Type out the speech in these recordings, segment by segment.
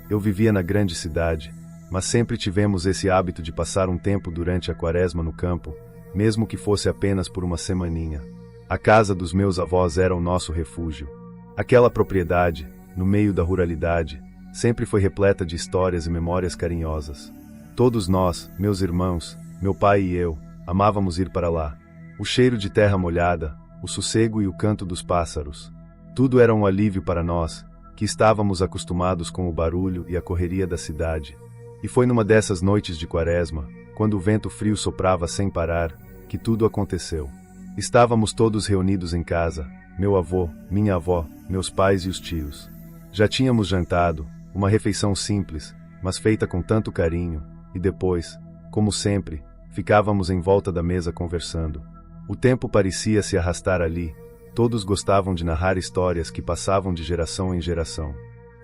Eu vivia na grande cidade, mas sempre tivemos esse hábito de passar um tempo durante a quaresma no campo, mesmo que fosse apenas por uma semaninha. A casa dos meus avós era o nosso refúgio. Aquela propriedade, no meio da ruralidade, sempre foi repleta de histórias e memórias carinhosas. Todos nós, meus irmãos, meu pai e eu, amávamos ir para lá. O cheiro de terra molhada, o sossego e o canto dos pássaros. Tudo era um alívio para nós, que estávamos acostumados com o barulho e a correria da cidade. E foi numa dessas noites de quaresma, quando o vento frio soprava sem parar, que tudo aconteceu. Estávamos todos reunidos em casa, meu avô, minha avó, meus pais e os tios. Já tínhamos jantado, uma refeição simples, mas feita com tanto carinho, e depois, como sempre, ficávamos em volta da mesa conversando. O tempo parecia se arrastar ali, todos gostavam de narrar histórias que passavam de geração em geração.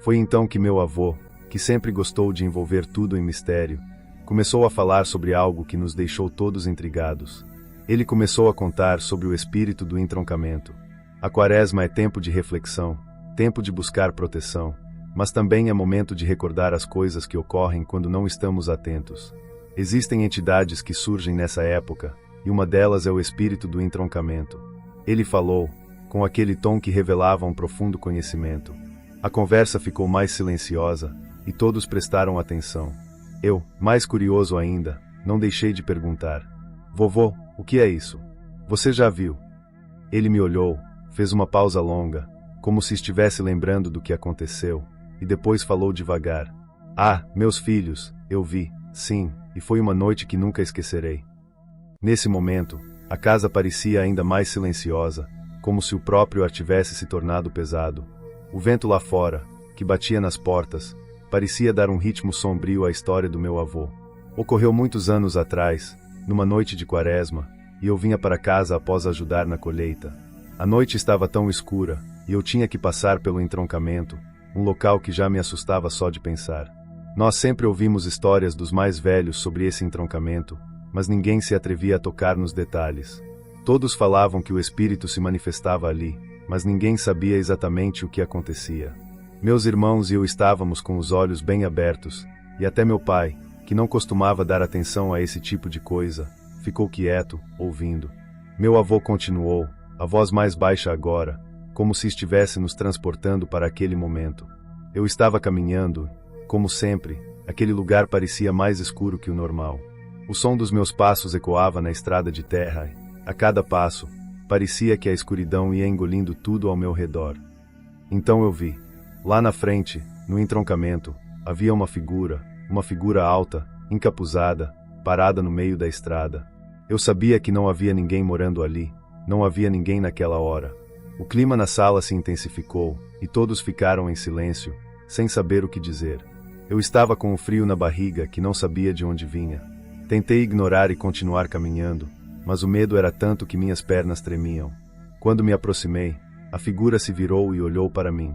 Foi então que meu avô, que sempre gostou de envolver tudo em mistério, começou a falar sobre algo que nos deixou todos intrigados. Ele começou a contar sobre o espírito do entroncamento. A quaresma é tempo de reflexão, tempo de buscar proteção, mas também é momento de recordar as coisas que ocorrem quando não estamos atentos. Existem entidades que surgem nessa época, e uma delas é o espírito do entroncamento. Ele falou, com aquele tom que revelava um profundo conhecimento. A conversa ficou mais silenciosa, e todos prestaram atenção. Eu, mais curioso ainda, não deixei de perguntar. Vovô, o que é isso? Você já viu? Ele me olhou, fez uma pausa longa, como se estivesse lembrando do que aconteceu, e depois falou devagar. Ah, meus filhos, eu vi, sim, e foi uma noite que nunca esquecerei. Nesse momento, a casa parecia ainda mais silenciosa, como se o próprio ar tivesse se tornado pesado. O vento lá fora, que batia nas portas, parecia dar um ritmo sombrio à história do meu avô. Ocorreu muitos anos atrás, numa noite de quaresma, e eu vinha para casa após ajudar na colheita. A noite estava tão escura, e eu tinha que passar pelo entroncamento, um local que já me assustava só de pensar. Nós sempre ouvimos histórias dos mais velhos sobre esse entroncamento, mas ninguém se atrevia a tocar nos detalhes. Todos falavam que o espírito se manifestava ali, mas ninguém sabia exatamente o que acontecia. Meus irmãos e eu estávamos com os olhos bem abertos, e até meu pai, que não costumava dar atenção a esse tipo de coisa, ficou quieto, ouvindo. Meu avô continuou, a voz mais baixa agora, como se estivesse nos transportando para aquele momento. Eu estava caminhando, como sempre, aquele lugar parecia mais escuro que o normal. O som dos meus passos ecoava na estrada de terra, e, a cada passo, parecia que a escuridão ia engolindo tudo ao meu redor. Então eu vi. Lá na frente, no entroncamento, havia uma figura alta, encapuzada, parada no meio da estrada. Eu sabia que não havia ninguém morando ali, não havia ninguém naquela hora. O clima na sala se intensificou, e todos ficaram em silêncio, sem saber o que dizer. Eu estava com um frio na barriga que não sabia de onde vinha. Tentei ignorar e continuar caminhando, mas o medo era tanto que minhas pernas tremiam. Quando me aproximei, a figura se virou e olhou para mim.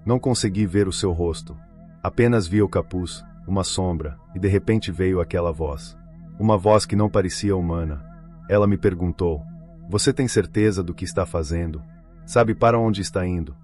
Não consegui ver o seu rosto. Apenas vi o capuz, uma sombra, e de repente veio aquela voz. Uma voz que não parecia humana. Ela me perguntou: "Você tem certeza do que está fazendo? Sabe para onde está indo?"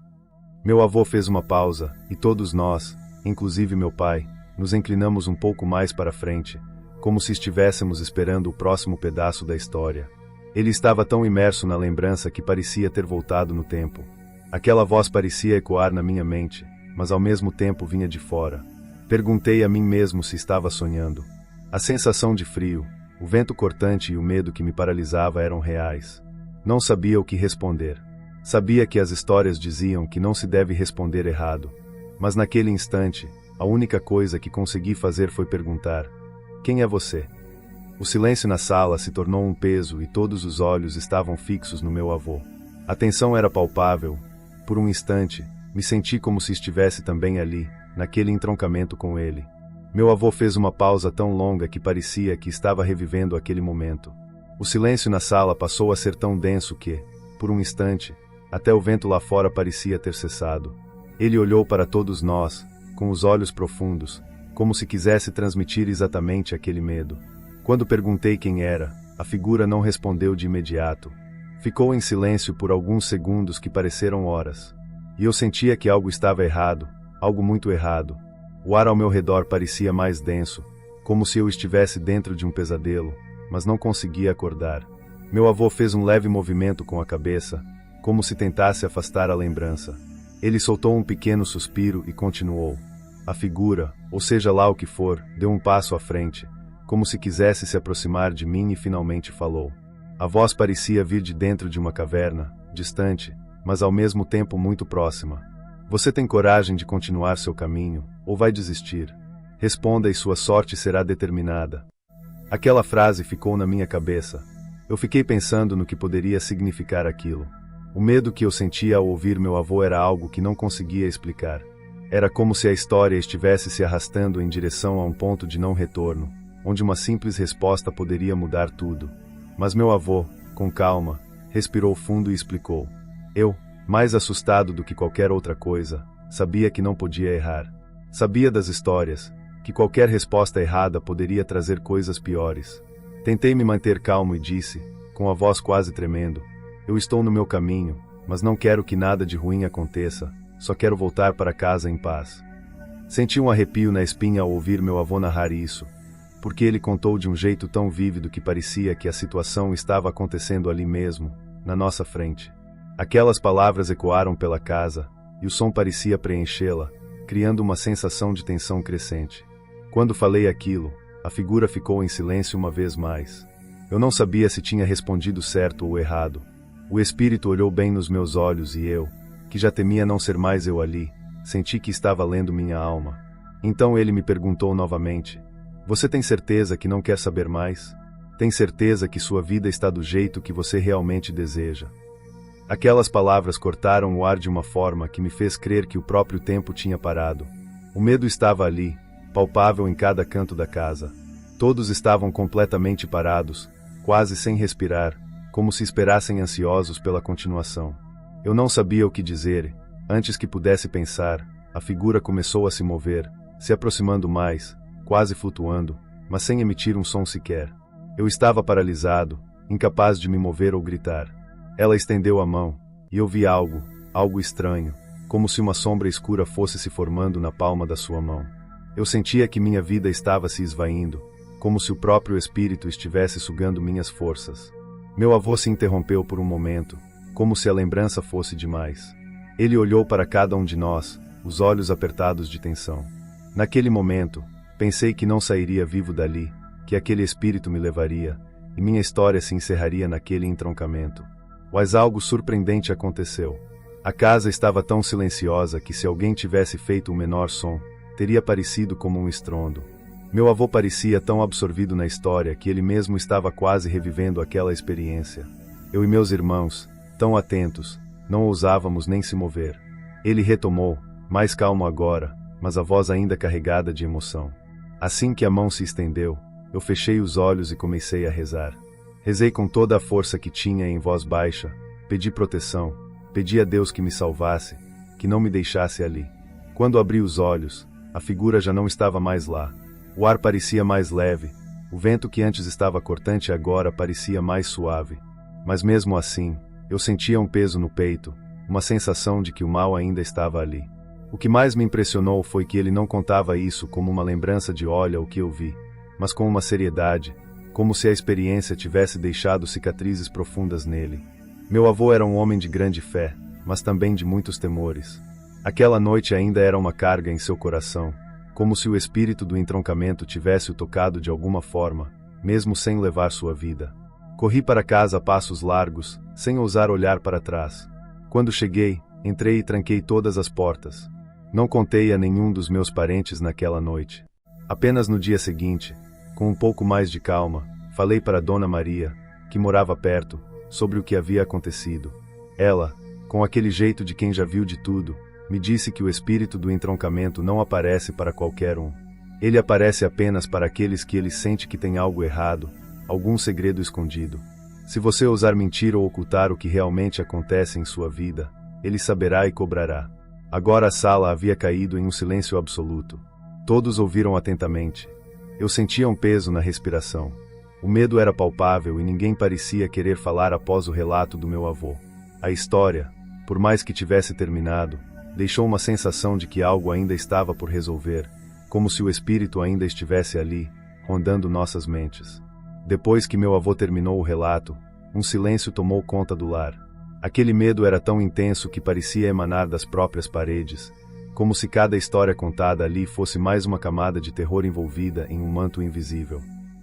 Meu avô fez uma pausa, e todos nós, inclusive meu pai, nos inclinamos um pouco mais para frente, como se estivéssemos esperando o próximo pedaço da história. Ele estava tão imerso na lembrança que parecia ter voltado no tempo. Aquela voz parecia ecoar na minha mente, mas ao mesmo tempo vinha de fora. Perguntei a mim mesmo se estava sonhando. A sensação de frio, o vento cortante e o medo que me paralisava eram reais. Não sabia o que responder. Sabia que as histórias diziam que não se deve responder errado. Mas naquele instante, a única coisa que consegui fazer foi perguntar: "Quem é você?" O silêncio na sala se tornou um peso e todos os olhos estavam fixos no meu avô. A tensão era palpável. Por um instante, me senti como se estivesse também ali, naquele entroncamento com ele. Meu avô fez uma pausa tão longa que parecia que estava revivendo aquele momento. O silêncio na sala passou a ser tão denso que, por um instante, até o vento lá fora parecia ter cessado. Ele olhou para todos nós, com os olhos profundos, como se quisesse transmitir exatamente aquele medo. Quando perguntei quem era, a figura não respondeu de imediato. Ficou em silêncio por alguns segundos que pareceram horas. E eu sentia que algo estava errado, algo muito errado. O ar ao meu redor parecia mais denso, como se eu estivesse dentro de um pesadelo, mas não conseguia acordar. Meu avô fez um leve movimento com a cabeça, como se tentasse afastar a lembrança. Ele soltou um pequeno suspiro e continuou. A figura, ou seja lá o que for, deu um passo à frente, como se quisesse se aproximar de mim e finalmente falou. A voz parecia vir de dentro de uma caverna, distante, mas ao mesmo tempo muito próxima. Você tem coragem de continuar seu caminho, ou vai desistir? Responda e sua sorte será determinada. Aquela frase ficou na minha cabeça. Eu fiquei pensando no que poderia significar aquilo. O medo que eu sentia ao ouvir meu avô era algo que não conseguia explicar. Era como se a história estivesse se arrastando em direção a um ponto de não retorno, onde uma simples resposta poderia mudar tudo. Mas meu avô, com calma, respirou fundo e explicou. Eu, mais assustado do que qualquer outra coisa, sabia que não podia errar. Sabia das histórias, que qualquer resposta errada poderia trazer coisas piores. Tentei me manter calmo e disse, com a voz quase tremendo, eu estou no meu caminho, mas não quero que nada de ruim aconteça, só quero voltar para casa em paz. Senti um arrepio na espinha ao ouvir meu avô narrar isso, porque ele contou de um jeito tão vívido que parecia que a situação estava acontecendo ali mesmo, na nossa frente. Aquelas palavras ecoaram pela casa, e o som parecia preenchê-la, criando uma sensação de tensão crescente. Quando falei aquilo, a figura ficou em silêncio uma vez mais. Eu não sabia se tinha respondido certo ou errado. O espírito olhou bem nos meus olhos e eu, que já temia não ser mais eu ali, senti que estava lendo minha alma. Então ele me perguntou novamente, você tem certeza que não quer saber mais? Tem certeza que sua vida está do jeito que você realmente deseja? Aquelas palavras cortaram o ar de uma forma que me fez crer que o próprio tempo tinha parado. O medo estava ali, palpável em cada canto da casa. Todos estavam completamente parados, quase sem respirar, como se esperassem ansiosos pela continuação. Eu não sabia o que dizer. Antes que pudesse pensar, a figura começou a se mover, se aproximando mais, quase flutuando, mas sem emitir um som sequer. Eu estava paralisado, incapaz de me mover ou gritar. Ela estendeu a mão, e eu vi algo estranho, como se uma sombra escura fosse se formando na palma da sua mão. Eu sentia que minha vida estava se esvaindo, como se o próprio espírito estivesse sugando minhas forças. Meu avô se interrompeu por um momento, como se a lembrança fosse demais. Ele olhou para cada um de nós, os olhos apertados de tensão. Naquele momento, pensei que não sairia vivo dali, que aquele espírito me levaria, e minha história se encerraria naquele entroncamento. Mas algo surpreendente aconteceu. A casa estava tão silenciosa que se alguém tivesse feito um menor som, teria parecido como um estrondo. Meu avô parecia tão absorvido na história que ele mesmo estava quase revivendo aquela experiência. Eu e meus irmãos, tão atentos, não ousávamos nem se mover. Ele retomou, mais calmo agora, mas a voz ainda carregada de emoção. Assim que a mão se estendeu, eu fechei os olhos e comecei a rezar. Rezei com toda a força que tinha em voz baixa, pedi proteção, pedi a Deus que me salvasse, que não me deixasse ali. Quando abri os olhos, a figura já não estava mais lá. O ar parecia mais leve, o vento que antes estava cortante agora parecia mais suave. Mas mesmo assim, eu sentia um peso no peito, uma sensação de que o mal ainda estava ali. O que mais me impressionou foi que ele não contava isso como uma lembrança de olha o que eu vi, mas com uma seriedade, como se a experiência tivesse deixado cicatrizes profundas nele. Meu avô era um homem de grande fé, mas também de muitos temores. Aquela noite ainda era uma carga em seu coração, como se o espírito do entroncamento tivesse o tocado de alguma forma, mesmo sem levar sua vida. Corri para casa a passos largos, sem ousar olhar para trás. Quando cheguei, entrei e tranquei todas as portas. Não contei a nenhum dos meus parentes naquela noite. Apenas no dia seguinte, com um pouco mais de calma, falei para Dona Maria, que morava perto, sobre o que havia acontecido. Ela, com aquele jeito de quem já viu de tudo, me disse que o espírito do entroncamento não aparece para qualquer um. Ele aparece apenas para aqueles que ele sente que tem algo errado, algum segredo escondido. Se você ousar mentir ou ocultar o que realmente acontece em sua vida, ele saberá e cobrará. Agora a sala havia caído em um silêncio absoluto. Todos ouviram atentamente. Eu sentia um peso na respiração. O medo era palpável e ninguém parecia querer falar após o relato do meu avô. A história, por mais que tivesse terminado, deixou uma sensação de que algo ainda estava por resolver, como se o espírito ainda estivesse ali, rondando nossas mentes. Depois que meu avô terminou o relato, um silêncio tomou conta do lar. Aquele medo era tão intenso que parecia emanar das próprias paredes, como se cada história contada ali fosse mais uma camada de terror envolvida em um manto invisível.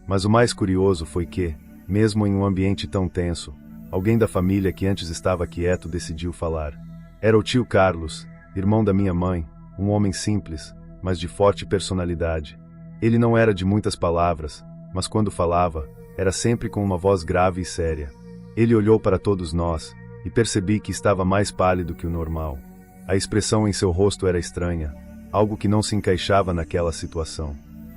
Mas o mais curioso foi que, mesmo em um ambiente tão tenso, alguém da família que antes estava quieto decidiu falar. Era o tio Carlos, irmão da minha mãe, um homem simples, mas de forte personalidade. Ele não era de muitas palavras, mas quando falava, era sempre com uma voz grave e séria. Ele olhou para todos nós, e percebi que estava mais pálido que o normal. A expressão em seu rosto era estranha, algo que não se encaixava naquela situação.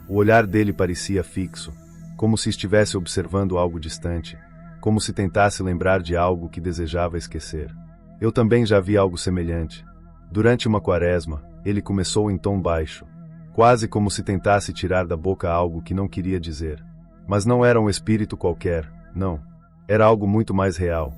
O olhar dele parecia fixo, como se estivesse observando algo distante, como se tentasse lembrar de algo que desejava esquecer. Eu também já vi algo semelhante. Durante uma quaresma, ele começou em tom baixo, quase como se tentasse tirar da boca algo que não queria dizer. Mas não era um espírito qualquer, não. Era algo muito mais real.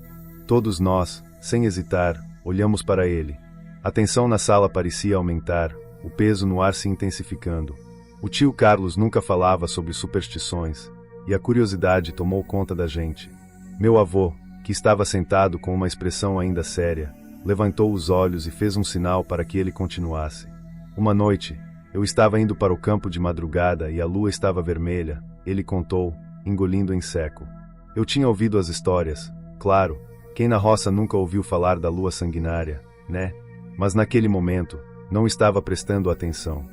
Todos nós, sem hesitar, olhamos para ele. A tensão na sala parecia aumentar, o peso no ar se intensificando. O tio Carlos nunca falava sobre superstições, e a curiosidade tomou conta da gente. Meu avô, que estava sentado com uma expressão ainda séria, levantou os olhos e fez um sinal para que ele continuasse. Uma noite, eu estava indo para o campo de madrugada e a lua estava vermelha, ele contou, engolindo em seco. Eu tinha ouvido as histórias, claro, quem na roça nunca ouviu falar da lua sanguinária, né? Mas naquele momento, não estava prestando atenção.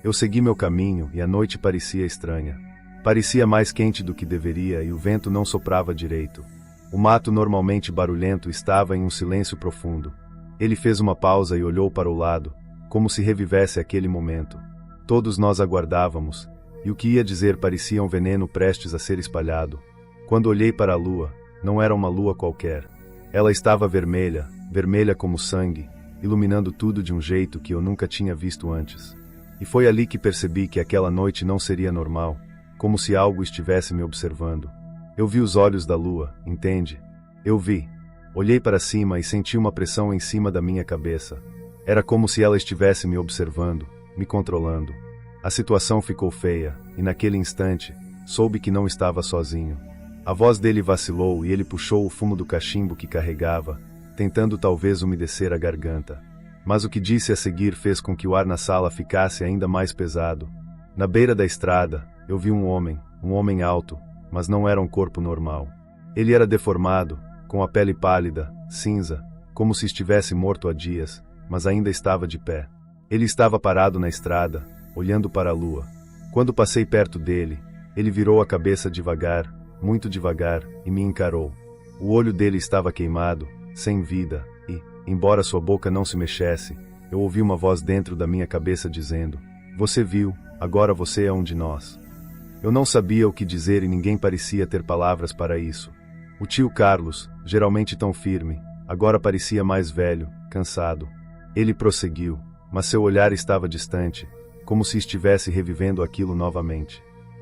Eu segui meu caminho e a noite parecia estranha. Parecia mais quente do que deveria e o vento não soprava direito. O mato normalmente barulhento estava em um silêncio profundo. Ele fez uma pausa e olhou para o lado, como se revivesse aquele momento. Todos nós aguardávamos, e o que ia dizer parecia um veneno prestes a ser espalhado. Quando olhei para a lua, não era uma lua qualquer. Ela estava vermelha, vermelha como sangue, iluminando tudo de um jeito que eu nunca tinha visto antes. E foi ali que percebi que aquela noite não seria normal, como se algo estivesse me observando. Eu vi os olhos da lua, entende? Eu vi. Olhei para cima e senti uma pressão em cima da minha cabeça. Era como se ela estivesse me observando, me controlando. A situação ficou feia, e naquele instante, soube que não estava sozinho. A voz dele vacilou e ele puxou o fumo do cachimbo que carregava, tentando talvez umedecer a garganta. Mas o que disse a seguir fez com que o ar na sala ficasse ainda mais pesado. Na beira da estrada, eu vi um homem alto, mas não era um corpo normal. Ele era deformado, com a pele pálida, cinza, como se estivesse morto há dias, mas ainda estava de pé. Ele estava parado na estrada, olhando para a lua. Quando passei perto dele, ele virou a cabeça devagar, muito devagar, e me encarou. O olho dele estava queimado, sem vida, e, embora sua boca não se mexesse, eu ouvi uma voz dentro da minha cabeça dizendo: "Você viu, agora você é um de nós." Eu não sabia o que dizer e ninguém parecia ter palavras para isso. O tio Carlos, geralmente tão firme, agora parecia mais velho, cansado. Ele prosseguiu, mas seu olhar estava distante, como se estivesse revivendo aquilo novamente.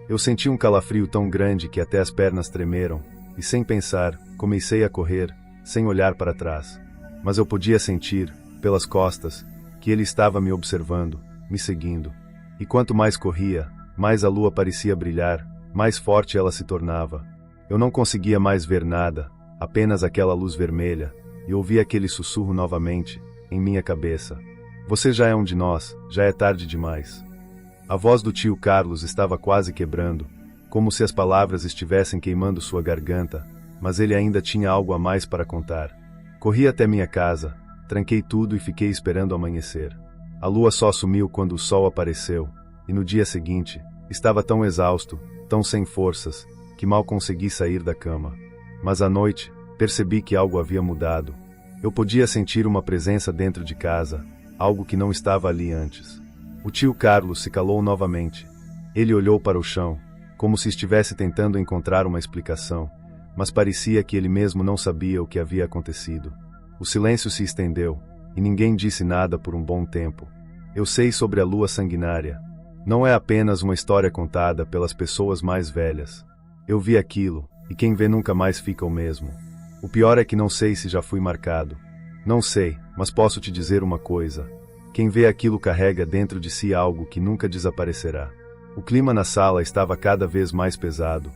Eu senti um calafrio tão grande que até as pernas tremeram, e sem pensar, comecei a correr, sem olhar para trás. Mas eu podia sentir, pelas costas, que ele estava me observando, me seguindo. E quanto mais corria, mais a lua parecia brilhar, mais forte ela se tornava. Eu não conseguia mais ver nada, apenas aquela luz vermelha, e ouvi aquele sussurro novamente, em minha cabeça: "Você já é um de nós, já é tarde demais." A voz do tio Carlos estava quase quebrando, como se as palavras estivessem queimando sua garganta, mas ele ainda tinha algo a mais para contar. Corri até minha casa, tranquei tudo e fiquei esperando amanhecer. A lua só sumiu quando o sol apareceu, e no dia seguinte, estava tão exausto, tão sem forças, que mal consegui sair da cama. Mas à noite, percebi que algo havia mudado. Eu podia sentir uma presença dentro de casa, algo que não estava ali antes. O tio Carlos se calou novamente. Ele olhou para o chão, como se estivesse tentando encontrar uma explicação, mas parecia que ele mesmo não sabia o que havia acontecido. O silêncio se estendeu, e ninguém disse nada por um bom tempo. Eu sei sobre a lua sanguinária. Não é apenas uma história contada pelas pessoas mais velhas. Eu vi aquilo, e quem vê nunca mais fica o mesmo. O pior é que não sei se já fui marcado. Não sei, mas posso te dizer uma coisa. Quem vê aquilo carrega dentro de si algo que nunca desaparecerá. O clima na sala estava cada vez mais pesado.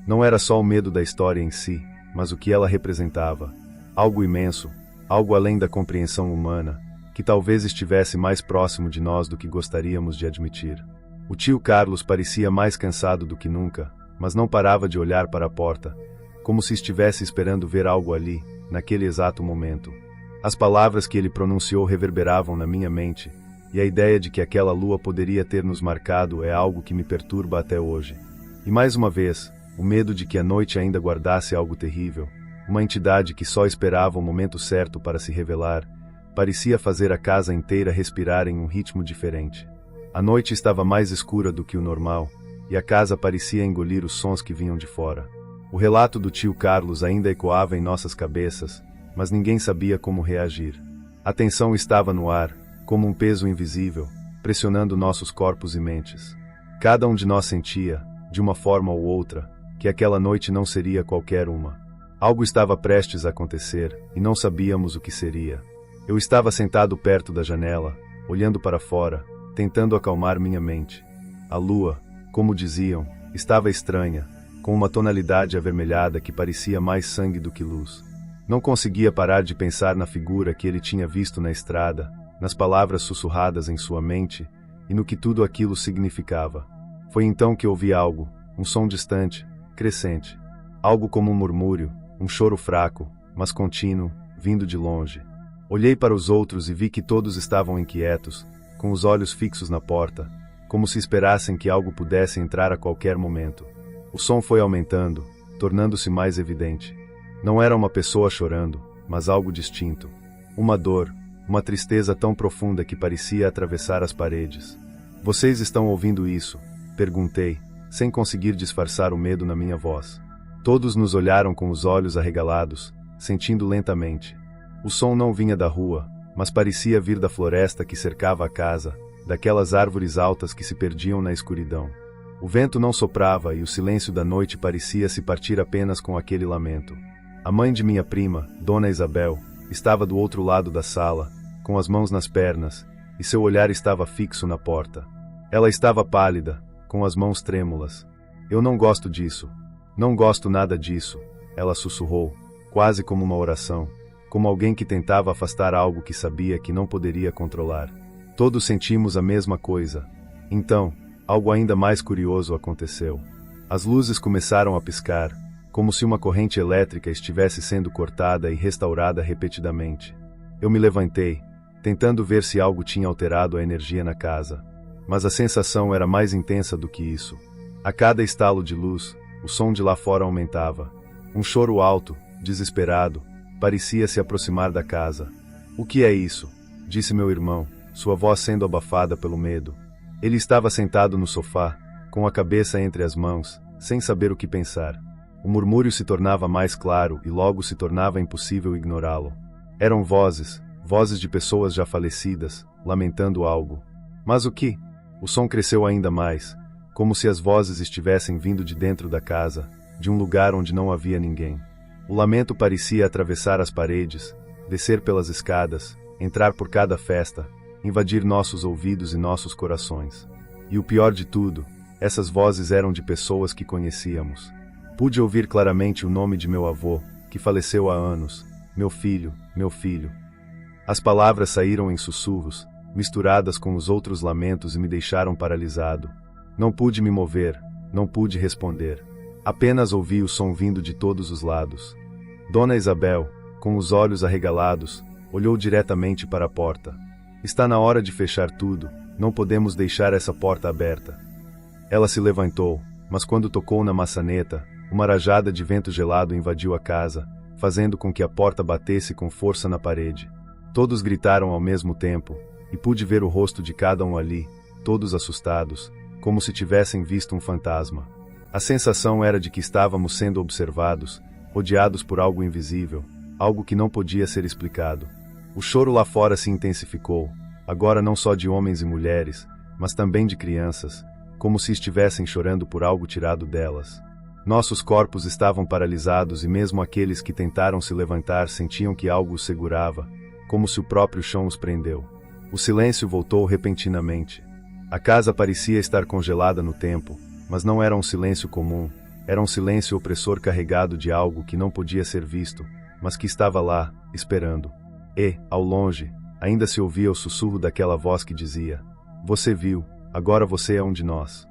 Não era só o medo da história em si, mas o que ela representava. Algo imenso, algo além da compreensão humana, que talvez estivesse mais próximo de nós do que gostaríamos de admitir. O tio Carlos parecia mais cansado do que nunca, mas não parava de olhar para a porta, como se estivesse esperando ver algo ali, naquele exato momento. As palavras que ele pronunciou reverberavam na minha mente, e a ideia de que aquela lua poderia ter nos marcado é algo que me perturba até hoje. E mais uma vez, o medo de que a noite ainda guardasse algo terrível, uma entidade que só esperava o momento certo para se revelar, parecia fazer a casa inteira respirar em um ritmo diferente. A noite estava mais escura do que o normal, e a casa parecia engolir os sons que vinham de fora. O relato do tio Carlos ainda ecoava em nossas cabeças, mas ninguém sabia como reagir. A tensão estava no ar, como um peso invisível, pressionando nossos corpos e mentes. Cada um de nós sentia, de uma forma ou outra, que aquela noite não seria qualquer uma. Algo estava prestes a acontecer, e não sabíamos o que seria. Eu estava sentado perto da janela, olhando para fora, tentando acalmar minha mente. A lua, como diziam, estava estranha, com uma tonalidade avermelhada que parecia mais sangue do que luz. Não conseguia parar de pensar na figura que ele tinha visto na estrada, nas palavras sussurradas em sua mente, e no que tudo aquilo significava. Foi então que ouvi algo, um som distante, crescente. Algo como um murmúrio, um choro fraco, mas contínuo, vindo de longe. Olhei para os outros e vi que todos estavam inquietos, com os olhos fixos na porta, como se esperassem que algo pudesse entrar a qualquer momento. O som foi aumentando, tornando-se mais evidente. Não era uma pessoa chorando, mas algo distinto. Uma dor, uma tristeza tão profunda que parecia atravessar as paredes. "Vocês estão ouvindo isso?" perguntei, sem conseguir disfarçar o medo na minha voz. Todos nos olharam com os olhos arregalados, sentindo lentamente. O som não vinha da rua, mas parecia vir da floresta que cercava a casa, daquelas árvores altas que se perdiam na escuridão. O vento não soprava e o silêncio da noite parecia se partir apenas com aquele lamento. A mãe de minha prima, Dona Isabel, estava do outro lado da sala, com as mãos nas pernas, e seu olhar estava fixo na porta. Ela estava pálida, com as mãos trêmulas. "Eu não gosto disso. Não gosto nada disso", ela sussurrou, quase como uma oração, como alguém que tentava afastar algo que sabia que não poderia controlar. Todos sentimos a mesma coisa. Então, algo ainda mais curioso aconteceu. As luzes começaram a piscar, como se uma corrente elétrica estivesse sendo cortada e restaurada repetidamente. Eu me levantei, tentando ver se algo tinha alterado a energia na casa. Mas a sensação era mais intensa do que isso. A cada estalo de luz, o som de lá fora aumentava. Um choro alto, desesperado, parecia se aproximar da casa. "O que é isso?" disse meu irmão, sua voz sendo abafada pelo medo. Ele estava sentado no sofá, com a cabeça entre as mãos, sem saber o que pensar. O murmúrio se tornava mais claro e logo se tornava impossível ignorá-lo. Eram vozes, vozes de pessoas já falecidas, lamentando algo. Mas o que? O som cresceu ainda mais, como se as vozes estivessem vindo de dentro da casa, de um lugar onde não havia ninguém. O lamento parecia atravessar as paredes, descer pelas escadas, entrar por cada festa, invadir nossos ouvidos e nossos corações. E o pior de tudo, essas vozes eram de pessoas que conhecíamos. Pude ouvir claramente o nome de meu avô, que faleceu há anos. Meu filho, meu filho. As palavras saíram em sussurros, misturadas com os outros lamentos e me deixaram paralisado. Não pude me mover, não pude responder. Apenas ouvi o som vindo de todos os lados. Dona Isabel, com os olhos arregalados, olhou diretamente para a porta. "Está na hora de fechar tudo, não podemos deixar essa porta aberta." Ela se levantou, mas quando tocou na maçaneta, uma rajada de vento gelado invadiu a casa, fazendo com que a porta batesse com força na parede. Todos gritaram ao mesmo tempo, e pude ver o rosto de cada um ali, todos assustados, como se tivessem visto um fantasma. A sensação era de que estávamos sendo observados, rodeados por algo invisível, algo que não podia ser explicado. O choro lá fora se intensificou, agora não só de homens e mulheres, mas também de crianças, como se estivessem chorando por algo tirado delas. Nossos corpos estavam paralisados e mesmo aqueles que tentaram se levantar sentiam que algo os segurava, como se o próprio chão os prendeu. O silêncio voltou repentinamente. A casa parecia estar congelada no tempo, mas não era um silêncio comum, era um silêncio opressor carregado de algo que não podia ser visto, mas que estava lá, esperando. E, ao longe, ainda se ouvia o sussurro daquela voz que dizia: "Você viu, agora você é um de nós."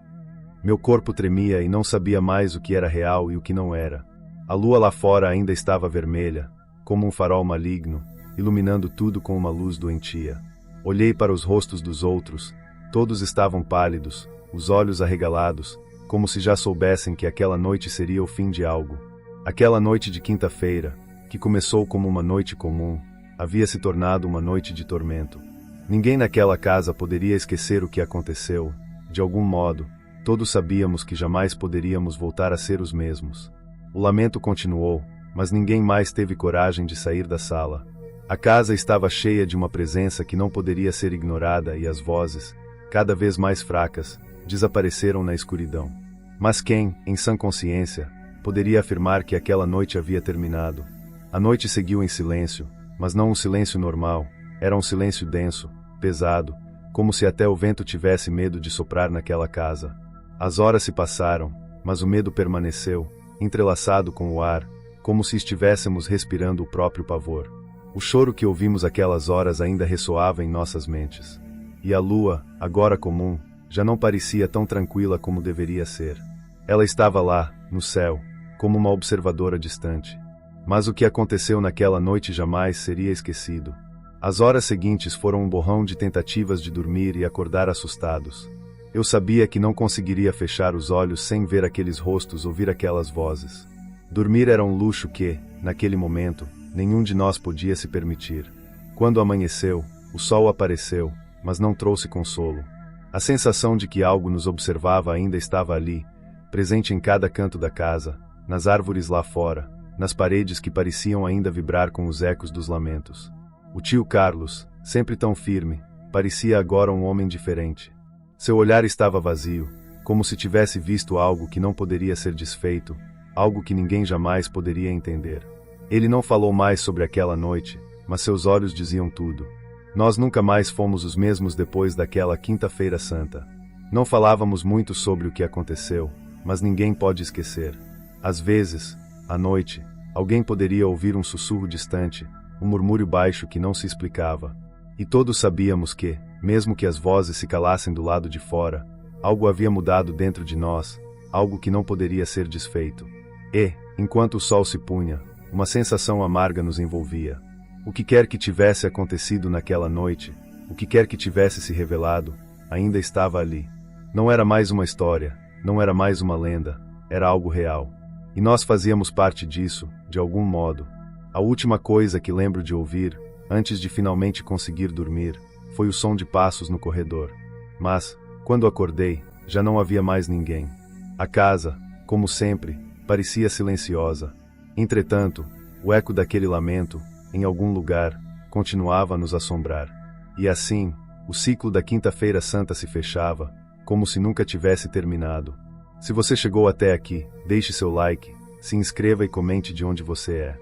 Meu corpo tremia e não sabia mais o que era real e o que não era. A lua lá fora ainda estava vermelha, como um farol maligno, iluminando tudo com uma luz doentia. Olhei para os rostos dos outros, todos estavam pálidos, os olhos arregalados, como se já soubessem que aquela noite seria o fim de algo. Aquela noite de quinta-feira, que começou como uma noite comum, havia se tornado uma noite de tormento. Ninguém naquela casa poderia esquecer o que aconteceu. De algum modo, todos sabíamos que jamais poderíamos voltar a ser os mesmos. O lamento continuou, mas ninguém mais teve coragem de sair da sala. A casa estava cheia de uma presença que não poderia ser ignorada e as vozes, cada vez mais fracas, desapareceram na escuridão. Mas quem, em sã consciência, poderia afirmar que aquela noite havia terminado? A noite seguiu em silêncio, mas não um silêncio normal, era um silêncio denso, pesado, como se até o vento tivesse medo de soprar naquela casa. As horas se passaram, mas o medo permaneceu, entrelaçado com o ar, como se estivéssemos respirando o próprio pavor. O choro que ouvimos aquelas horas ainda ressoava em nossas mentes. E a lua, agora comum, já não parecia tão tranquila como deveria ser. Ela estava lá, no céu, como uma observadora distante. Mas o que aconteceu naquela noite jamais seria esquecido. As horas seguintes foram um borrão de tentativas de dormir e acordar assustados. Eu sabia que não conseguiria fechar os olhos sem ver aqueles rostos, ouvir aquelas vozes. Dormir era um luxo que, naquele momento, nenhum de nós podia se permitir. Quando amanheceu, o sol apareceu, mas não trouxe consolo. A sensação de que algo nos observava ainda estava ali, presente em cada canto da casa, nas árvores lá fora, nas paredes que pareciam ainda vibrar com os ecos dos lamentos. O tio Carlos, sempre tão firme, parecia agora um homem diferente. Seu olhar estava vazio, como se tivesse visto algo que não poderia ser desfeito, algo que ninguém jamais poderia entender. Ele não falou mais sobre aquela noite, mas seus olhos diziam tudo. Nós nunca mais fomos os mesmos depois daquela quinta-feira santa. Não falávamos muito sobre o que aconteceu, mas ninguém pode esquecer. Às vezes, à noite, alguém poderia ouvir um sussurro distante, um murmúrio baixo que não se explicava. E todos sabíamos que, mesmo que as vozes se calassem do lado de fora, algo havia mudado dentro de nós, algo que não poderia ser desfeito. E, enquanto o sol se punha, uma sensação amarga nos envolvia. O que quer que tivesse acontecido naquela noite, o que quer que tivesse se revelado, ainda estava ali. Não era mais uma história, não era mais uma lenda, era algo real. E nós fazíamos parte disso, de algum modo. A última coisa que lembro de ouvir, antes de finalmente conseguir dormir, foi o som de passos no corredor. Mas, quando acordei, já não havia mais ninguém. A casa, como sempre, parecia silenciosa. Entretanto, o eco daquele lamento, em algum lugar, continuava a nos assombrar. E assim, o ciclo da Quinta-feira Santa se fechava, como se nunca tivesse terminado. Se você chegou até aqui, deixe seu like, se inscreva e comente de onde você é.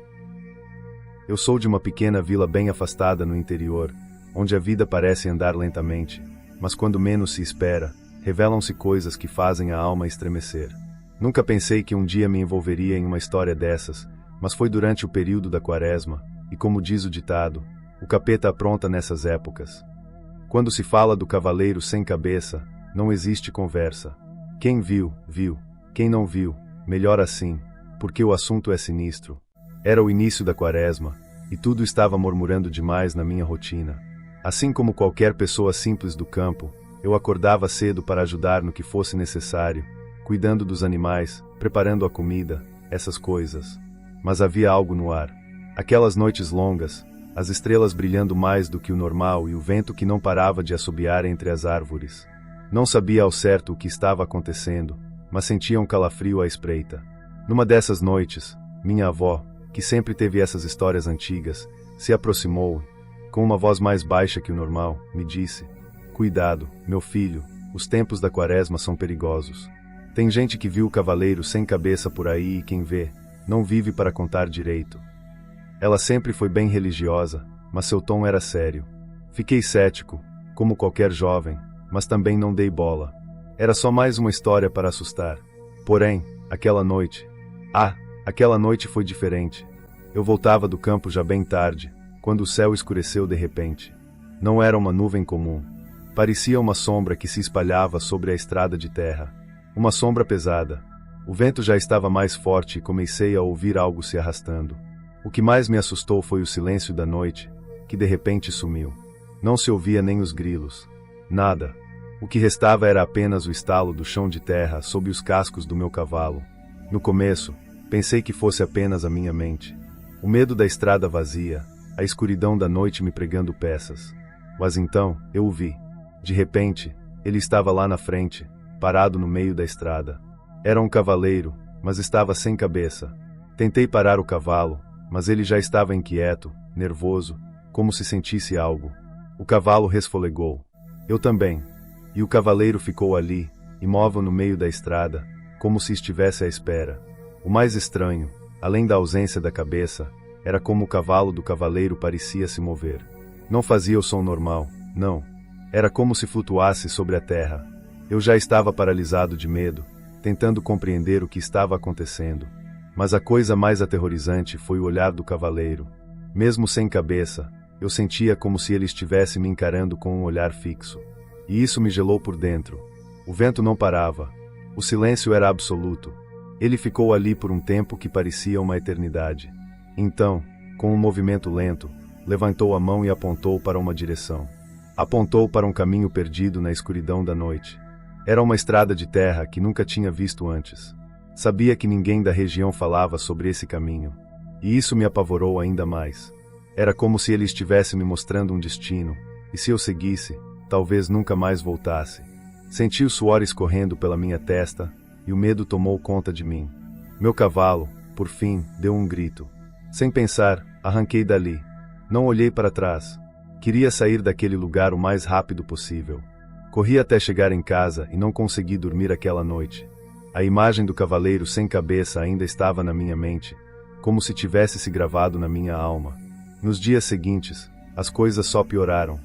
Eu sou de uma pequena vila bem afastada no interior, onde a vida parece andar lentamente, mas quando menos se espera, revelam-se coisas que fazem a alma estremecer. Nunca pensei que um dia me envolveria em uma história dessas, mas foi durante o período da Quaresma, e como diz o ditado, o capeta apronta nessas épocas. Quando se fala do cavaleiro sem cabeça, não existe conversa. Quem viu, viu. Quem não viu, melhor assim, porque o assunto é sinistro. Era o início da Quaresma, e tudo estava murmurando demais na minha rotina. Assim como qualquer pessoa simples do campo, eu acordava cedo para ajudar no que fosse necessário, cuidando dos animais, preparando a comida, essas coisas. Mas havia algo no ar. Aquelas noites longas, as estrelas brilhando mais do que o normal e o vento que não parava de assobiar entre as árvores. Não sabia ao certo o que estava acontecendo, mas sentia um calafrio à espreita. Numa dessas noites, minha avó, que sempre teve essas histórias antigas, se aproximou e, com uma voz mais baixa que o normal, me disse: "Cuidado, meu filho, os tempos da Quaresma são perigosos. Tem gente que viu o cavaleiro sem cabeça por aí e quem vê, não vive para contar direito." Ela sempre foi bem religiosa, mas seu tom era sério. Fiquei cético, como qualquer jovem, mas também não dei bola. Era só mais uma história para assustar. Porém, aquela noite... aquela noite foi diferente. Eu voltava do campo já bem tarde, quando o céu escureceu de repente. Não era uma nuvem comum. Parecia uma sombra que se espalhava sobre a estrada de terra. Uma sombra pesada. O vento já estava mais forte e comecei a ouvir algo se arrastando. O que mais me assustou foi o silêncio da noite, que de repente sumiu. Não se ouvia nem os grilos. Nada. O que restava era apenas o estalo do chão de terra sob os cascos do meu cavalo. No começo, pensei que fosse apenas a minha mente. O medo da estrada vazia, a escuridão da noite me pregando peças. Mas então, eu o vi. De repente, ele estava lá na frente, parado no meio da estrada. Era um cavaleiro, mas estava sem cabeça. Tentei parar o cavalo, mas ele já estava inquieto, nervoso, como se sentisse algo. O cavalo resfolegou. Eu também. E o cavaleiro ficou ali, imóvel no meio da estrada, como se estivesse à espera. O mais estranho, além da ausência da cabeça, era como o cavalo do cavaleiro parecia se mover. Não fazia o som normal, não. Era como se flutuasse sobre a terra. Eu já estava paralisado de medo, tentando compreender o que estava acontecendo. Mas a coisa mais aterrorizante foi o olhar do cavaleiro. Mesmo sem cabeça, eu sentia como se ele estivesse me encarando com um olhar fixo. E isso me gelou por dentro. O vento não parava. O silêncio era absoluto. Ele ficou ali por um tempo que parecia uma eternidade. Então, com um movimento lento, levantou a mão e apontou para uma direção. Apontou para um caminho perdido na escuridão da noite. Era uma estrada de terra que nunca tinha visto antes. Sabia que ninguém da região falava sobre esse caminho. E isso me apavorou ainda mais. Era como se ele estivesse me mostrando um destino, e se eu seguisse, talvez nunca mais voltasse. Senti o suor escorrendo pela minha testa, e o medo tomou conta de mim. Meu cavalo, por fim, deu um grito. Sem pensar, arranquei dali. Não olhei para trás. Queria sair daquele lugar o mais rápido possível. Corri até chegar em casa e não consegui dormir aquela noite. A imagem do cavaleiro sem cabeça ainda estava na minha mente, como se tivesse se gravado na minha alma. Nos dias seguintes, as coisas só pioraram.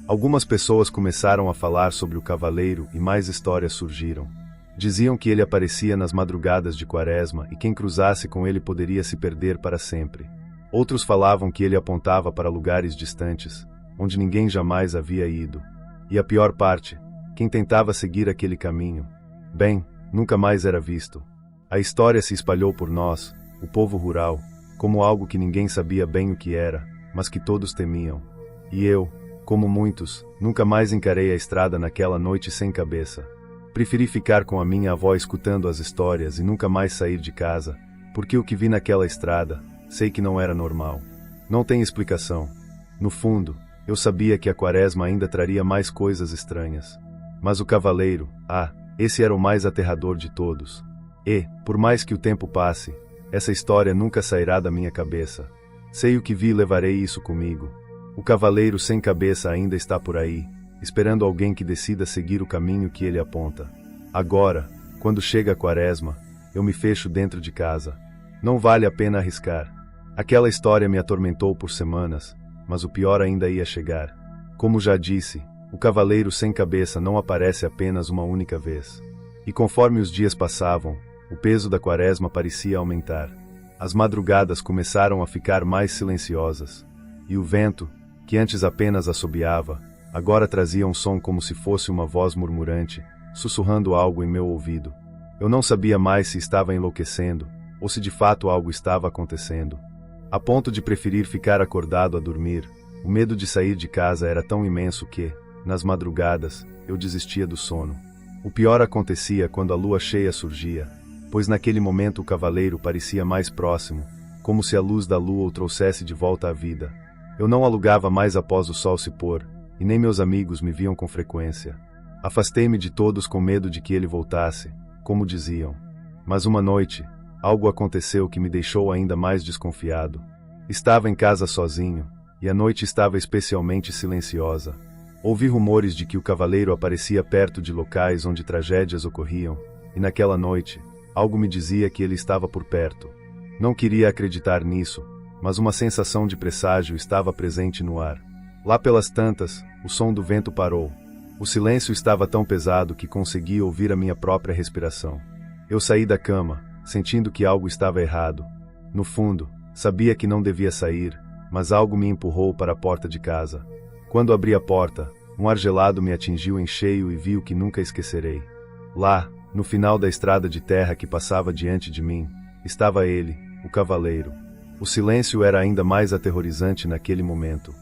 Algumas pessoas começaram a falar sobre o cavaleiro e mais histórias surgiram. Diziam que ele aparecia nas madrugadas de Quaresma e quem cruzasse com ele poderia se perder para sempre. Outros falavam que ele apontava para lugares distantes, onde ninguém jamais havia ido. E a pior parte, quem tentava seguir aquele caminho, bem, nunca mais era visto. A história se espalhou por nós, o povo rural, como algo que ninguém sabia bem o que era, mas que todos temiam. E eu, como muitos, nunca mais encarei a estrada naquela noite sem cabeça. Preferi ficar com a minha avó escutando as histórias e nunca mais sair de casa, porque o que vi naquela estrada, sei que não era normal. Não tem explicação. No fundo, eu sabia que a Quaresma ainda traria mais coisas estranhas. Mas o cavaleiro, esse era o mais aterrador de todos. E, por mais que o tempo passe, essa história nunca sairá da minha cabeça. Sei o que vi e levarei isso comigo. O cavaleiro sem cabeça ainda está por aí, esperando alguém que decida seguir o caminho que ele aponta. Agora, quando chega a Quaresma, eu me fecho dentro de casa. Não vale a pena arriscar. Aquela história me atormentou por semanas, mas o pior ainda ia chegar. Como já disse, o cavaleiro sem cabeça não aparece apenas uma única vez. E conforme os dias passavam, o peso da Quaresma parecia aumentar. As madrugadas começaram a ficar mais silenciosas. E o vento, que antes apenas assobiava, agora trazia um som como se fosse uma voz murmurante, sussurrando algo em meu ouvido. Eu não sabia mais se estava enlouquecendo, ou se de fato algo estava acontecendo. A ponto de preferir ficar acordado a dormir, o medo de sair de casa era tão imenso que, nas madrugadas, eu desistia do sono. O pior acontecia quando a lua cheia surgia, pois naquele momento o cavaleiro parecia mais próximo, como se a luz da lua o trouxesse de volta à vida. Eu não alugava mais após o sol se pôr, e nem meus amigos me viam com frequência. Afastei-me de todos com medo de que ele voltasse, como diziam. Mas uma noite, algo aconteceu que me deixou ainda mais desconfiado. Estava em casa sozinho, e a noite estava especialmente silenciosa. Ouvi rumores de que o cavaleiro aparecia perto de locais onde tragédias ocorriam, e naquela noite, algo me dizia que ele estava por perto. Não queria acreditar nisso, mas uma sensação de presságio estava presente no ar. Lá pelas tantas, o som do vento parou. O silêncio estava tão pesado que consegui ouvir a minha própria respiração. Eu saí da cama, sentindo que algo estava errado. No fundo, sabia que não devia sair, mas algo me empurrou para a porta de casa. Quando abri a porta, um ar gelado me atingiu em cheio e vi o que nunca esquecerei. Lá, no final da estrada de terra que passava diante de mim, estava ele, o cavaleiro. O silêncio era ainda mais aterrorizante naquele momento.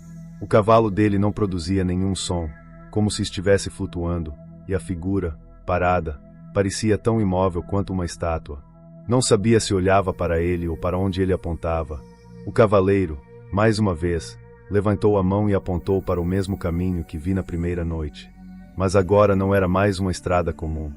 O cavalo dele não produzia nenhum som, como se estivesse flutuando, e a figura, parada, parecia tão imóvel quanto uma estátua. Não sabia se olhava para ele ou para onde ele apontava. O cavaleiro, mais uma vez, levantou a mão e apontou para o mesmo caminho que vi na primeira noite. Mas agora não era mais uma estrada comum.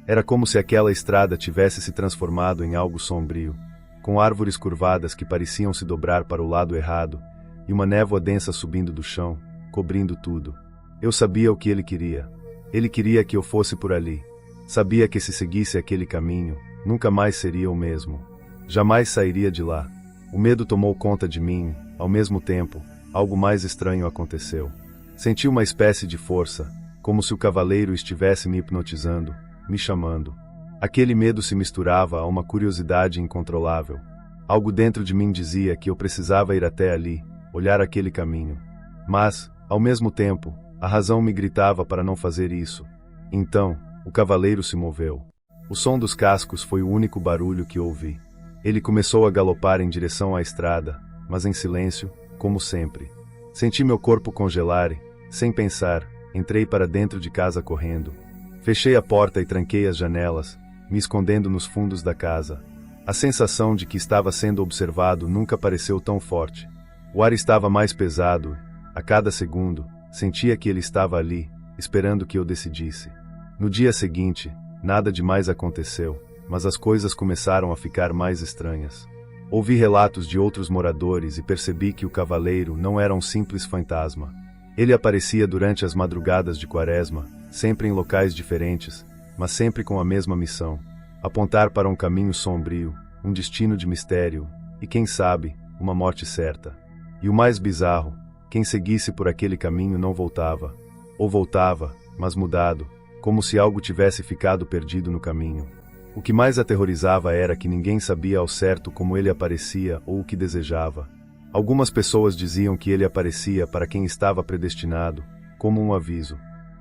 Era como se aquela estrada tivesse se transformado em algo sombrio, com árvores curvadas que pareciam se dobrar para o lado errado, e uma névoa densa subindo do chão, cobrindo tudo. Eu sabia o que ele queria. Ele queria que eu fosse por ali. Sabia que se seguisse aquele caminho, nunca mais seria o mesmo. Jamais sairia de lá. O medo tomou conta de mim, ao mesmo tempo, algo mais estranho aconteceu. Senti uma espécie de força, como se o cavaleiro estivesse me hipnotizando, me chamando. Aquele medo se misturava a uma curiosidade incontrolável. Algo dentro de mim dizia que eu precisava ir até ali, olhar aquele caminho. Mas, ao mesmo tempo, a razão me gritava para não fazer isso. Então, o cavaleiro se moveu. O som dos cascos foi o único barulho que ouvi. Ele começou a galopar em direção à estrada, mas em silêncio, como sempre. Senti meu corpo congelar e, sem pensar, entrei para dentro de casa correndo. Fechei a porta e tranquei as janelas, me escondendo nos fundos da casa. A sensação de que estava sendo observado nunca pareceu tão forte. O ar estava mais pesado, a cada segundo, sentia que ele estava ali, esperando que eu decidisse. No dia seguinte, nada demais aconteceu, mas as coisas começaram a ficar mais estranhas. Ouvi relatos de outros moradores e percebi que o cavaleiro não era um simples fantasma. Ele aparecia durante as madrugadas de Quaresma, sempre em locais diferentes, mas sempre com a mesma missão: apontar para um caminho sombrio, um destino de mistério, e quem sabe, uma morte certa. E o mais bizarro, quem seguisse por aquele caminho não voltava. Ou voltava, mas mudado, como se algo tivesse ficado perdido no caminho. O que mais aterrorizava era que ninguém sabia ao certo como ele aparecia ou o que desejava. Algumas pessoas diziam que ele aparecia para quem estava predestinado, como um aviso.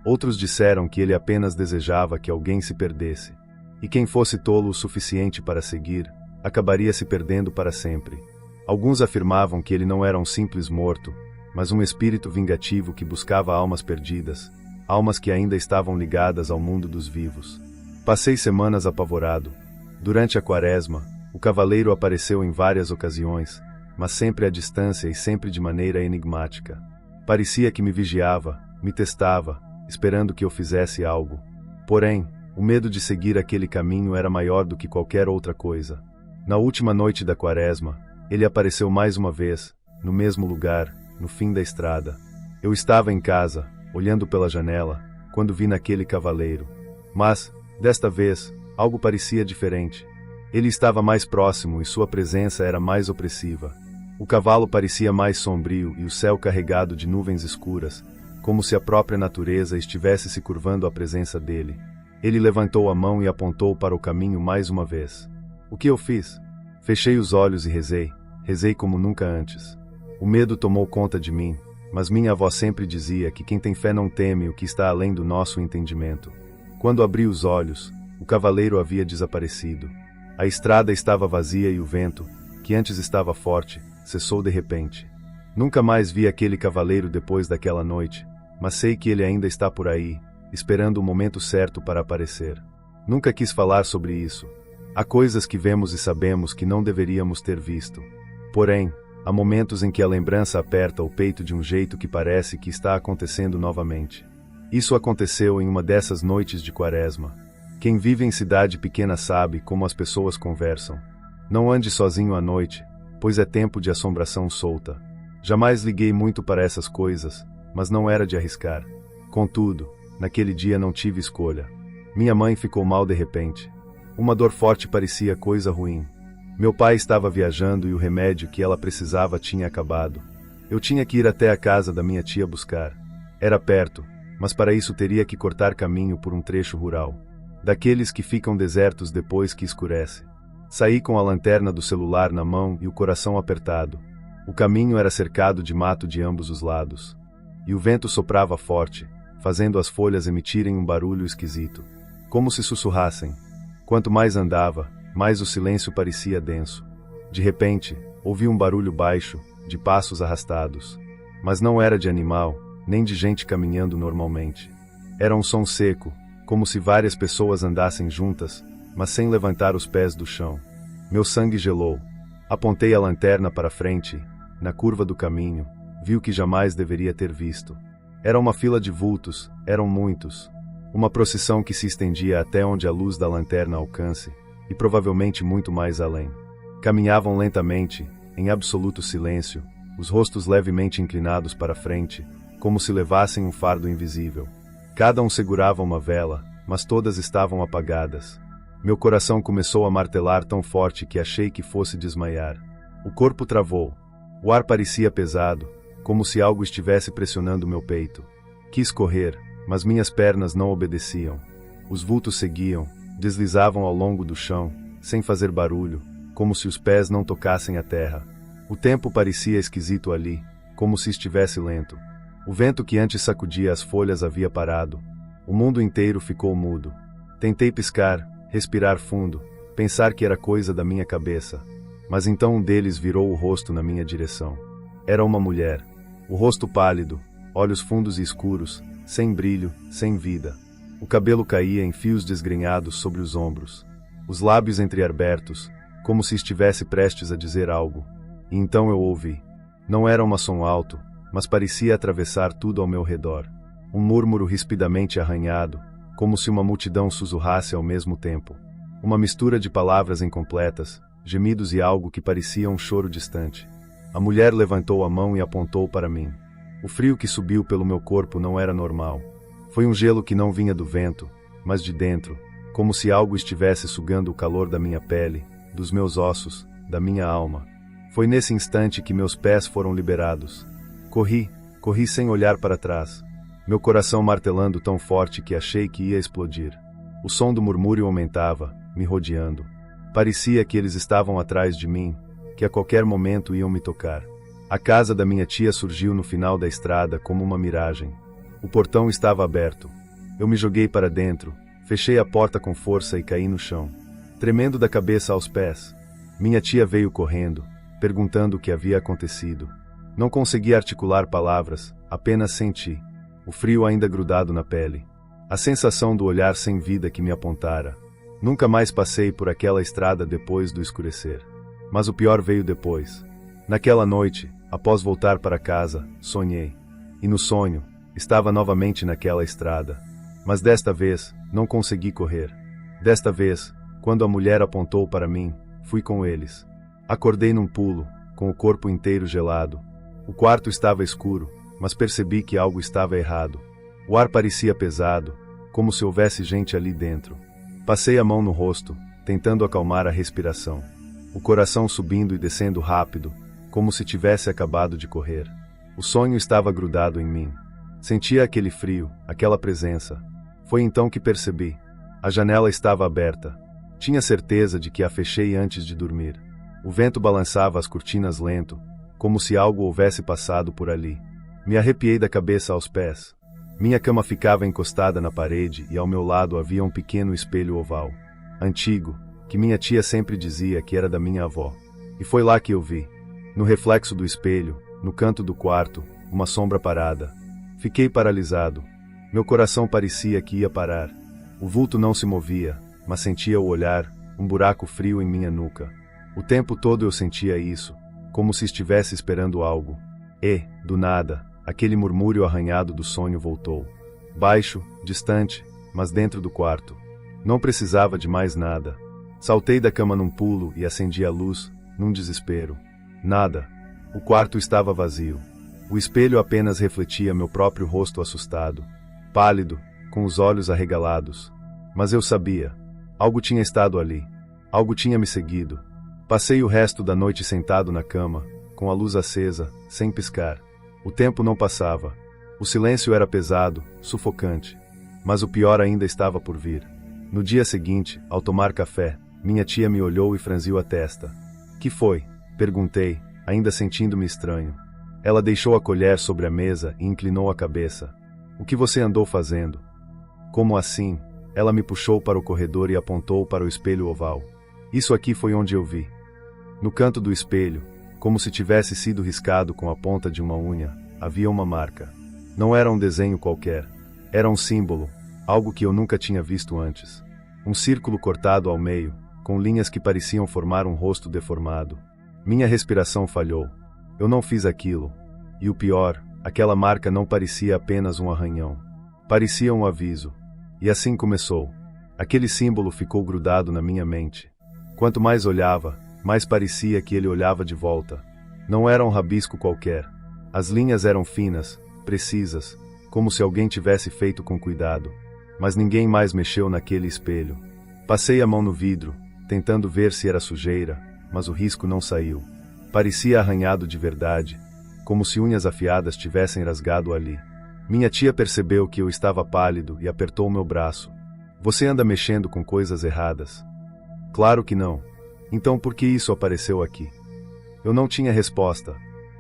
Outros disseram que ele apenas desejava que alguém se perdesse. E quem fosse tolo o suficiente para seguir, acabaria se perdendo para sempre. Alguns afirmavam que ele não era um simples morto, mas um espírito vingativo que buscava almas perdidas, almas que ainda estavam ligadas ao mundo dos vivos. Passei semanas apavorado. Durante a Quaresma, o cavaleiro apareceu em várias ocasiões, mas sempre à distância e sempre de maneira enigmática. Parecia que me vigiava, me testava, esperando que eu fizesse algo. Porém, o medo de seguir aquele caminho era maior do que qualquer outra coisa. Na última noite da Quaresma, ele apareceu mais uma vez, no mesmo lugar, no fim da estrada. Eu estava em casa, olhando pela janela, quando vi naquele cavaleiro. Mas, desta vez, algo parecia diferente. Ele estava mais próximo e sua presença era mais opressiva. O cavalo parecia mais sombrio e o céu carregado de nuvens escuras, como se a própria natureza estivesse se curvando à presença dele. Ele levantou a mão e apontou para o caminho mais uma vez. O que eu fiz? Fechei os olhos e rezei. Rezei como nunca antes. O medo tomou conta de mim, mas minha avó sempre dizia que quem tem fé não teme o que está além do nosso entendimento. Quando abri os olhos, o cavaleiro havia desaparecido. A estrada estava vazia e o vento, que antes estava forte, cessou de repente. Nunca mais vi aquele cavaleiro depois daquela noite, mas sei que ele ainda está por aí, esperando o momento certo para aparecer. Nunca quis falar sobre isso. Há coisas que vemos e sabemos que não deveríamos ter visto. Porém, há momentos em que a lembrança aperta o peito de um jeito que parece que está acontecendo novamente. Isso aconteceu em uma dessas noites de Quaresma. Quem vive em cidade pequena sabe como as pessoas conversam. Não ande sozinho à noite, pois é tempo de assombração solta. Jamais liguei muito para essas coisas, mas não era de arriscar. Contudo, naquele dia não tive escolha. Minha mãe ficou mal de repente. Uma dor forte parecia coisa ruim. Meu pai estava viajando e o remédio que ela precisava tinha acabado. Eu tinha que ir até a casa da minha tia buscar. Era perto, mas para isso teria que cortar caminho por um trecho rural, daqueles que ficam desertos depois que escurece. Saí com a lanterna do celular na mão e o coração apertado. O caminho era cercado de mato de ambos os lados. E o vento soprava forte, fazendo as folhas emitirem um barulho esquisito, como se sussurrassem. Quanto mais andava, mais o silêncio parecia denso. De repente, ouvi um barulho baixo, de passos arrastados. Mas não era de animal, nem de gente caminhando normalmente. Era um som seco, como se várias pessoas andassem juntas, mas sem levantar os pés do chão. Meu sangue gelou. Apontei a lanterna para frente e, na curva do caminho, vi o que jamais deveria ter visto. Era uma fila de vultos, eram muitos. Uma procissão que se estendia até onde a luz da lanterna alcance, e provavelmente muito mais além. Caminhavam lentamente, em absoluto silêncio, os rostos levemente inclinados para frente, como se levassem um fardo invisível. Cada um segurava uma vela, mas todas estavam apagadas. Meu coração começou a martelar tão forte que achei que fosse desmaiar. O corpo travou. O ar parecia pesado, como se algo estivesse pressionando meu peito. Quis correr, mas minhas pernas não obedeciam. Os vultos seguiam, deslizavam ao longo do chão, sem fazer barulho, como se os pés não tocassem a terra. O tempo parecia esquisito ali, como se estivesse lento. O vento que antes sacudia as folhas havia parado. O mundo inteiro ficou mudo. Tentei piscar, respirar fundo, pensar que era coisa da minha cabeça. Mas então um deles virou o rosto na minha direção. Era uma mulher. O rosto pálido, olhos fundos e escuros, sem brilho, sem vida. O cabelo caía em fios desgrenhados sobre os ombros. Os lábios entreabertos, como se estivesse prestes a dizer algo. E então eu ouvi. Não era um som alto, mas parecia atravessar tudo ao meu redor. Um murmúrio rispidamente arranhado, como se uma multidão sussurrasse ao mesmo tempo. Uma mistura de palavras incompletas, gemidos e algo que parecia um choro distante. A mulher levantou a mão e apontou para mim. O frio que subiu pelo meu corpo não era normal. Foi um gelo que não vinha do vento, mas de dentro, como se algo estivesse sugando o calor da minha pele, dos meus ossos, da minha alma. Foi nesse instante que meus pés foram liberados. Corri sem olhar para trás. Meu coração martelando tão forte que achei que ia explodir. O som do murmúrio aumentava, me rodeando. Parecia que eles estavam atrás de mim, que a qualquer momento iam me tocar. A casa da minha tia surgiu no final da estrada como uma miragem. O portão estava aberto. Eu me joguei para dentro, fechei a porta com força e caí no chão, tremendo da cabeça aos pés. Minha tia veio correndo, perguntando o que havia acontecido. Não consegui articular palavras, apenas senti. O frio ainda grudado na pele. A sensação do olhar sem vida que me apontara. Nunca mais passei por aquela estrada depois do escurecer. Mas o pior veio depois. Naquela noite, após voltar para casa, sonhei. E no sonho, estava novamente naquela estrada. Mas desta vez, não consegui correr. Desta vez, quando a mulher apontou para mim, fui com eles. Acordei num pulo, com o corpo inteiro gelado. O quarto estava escuro, mas percebi que algo estava errado. O ar parecia pesado, como se houvesse gente ali dentro. Passei a mão no rosto, tentando acalmar a respiração. O coração subindo e descendo rápido, como se tivesse acabado de correr. O sonho estava grudado em mim. Sentia aquele frio, aquela presença. Foi então que percebi. A janela estava aberta. Tinha certeza de que a fechei antes de dormir. O vento balançava as cortinas lento, como se algo houvesse passado por ali. Me arrepiei da cabeça aos pés. Minha cama ficava encostada na parede e ao meu lado havia um pequeno espelho oval, antigo, que minha tia sempre dizia que era da minha avó. E foi lá que eu vi. No reflexo do espelho, no canto do quarto, uma sombra parada. Fiquei paralisado. Meu coração parecia que ia parar. O vulto não se movia, mas sentia o olhar, um buraco frio em minha nuca. O tempo todo eu sentia isso, como se estivesse esperando algo. E, do nada, aquele murmúrio arranhado do sonho voltou. Baixo, distante, mas dentro do quarto. Não precisava de mais nada. Saltei da cama num pulo e acendi a luz, num desespero. Nada. O quarto estava vazio. O espelho apenas refletia meu próprio rosto assustado, pálido, com os olhos arregalados. Mas eu sabia. Algo tinha estado ali. Algo tinha me seguido. Passei o resto da noite sentado na cama, com a luz acesa, sem piscar. O tempo não passava. O silêncio era pesado, sufocante. Mas o pior ainda estava por vir. No dia seguinte, ao tomar café, minha tia me olhou e franziu a testa. Que foi? Perguntei, ainda sentindo-me estranho. Ela deixou a colher sobre a mesa e inclinou a cabeça. O que você andou fazendo? Como assim? Ela me puxou para o corredor e apontou para o espelho oval. Isso aqui foi onde eu vi. No canto do espelho, como se tivesse sido riscado com a ponta de uma unha, havia uma marca. Não era um desenho qualquer. Era um símbolo, algo que eu nunca tinha visto antes. Um círculo cortado ao meio, com linhas que pareciam formar um rosto deformado. Minha respiração falhou. Eu não fiz aquilo. E o pior, aquela marca não parecia apenas um arranhão. Parecia um aviso. E assim começou. Aquele símbolo ficou grudado na minha mente. Quanto mais olhava, mais parecia que ele olhava de volta. Não era um rabisco qualquer. As linhas eram finas, precisas, como se alguém tivesse feito com cuidado. Mas ninguém mais mexeu naquele espelho. Passei a mão no vidro, tentando ver se era sujeira, mas o risco não saiu. Parecia arranhado de verdade, como se unhas afiadas tivessem rasgado ali. Minha tia percebeu que eu estava pálido e apertou meu braço. Você anda mexendo com coisas erradas. Claro que não. Então por que isso apareceu aqui? Eu não tinha resposta.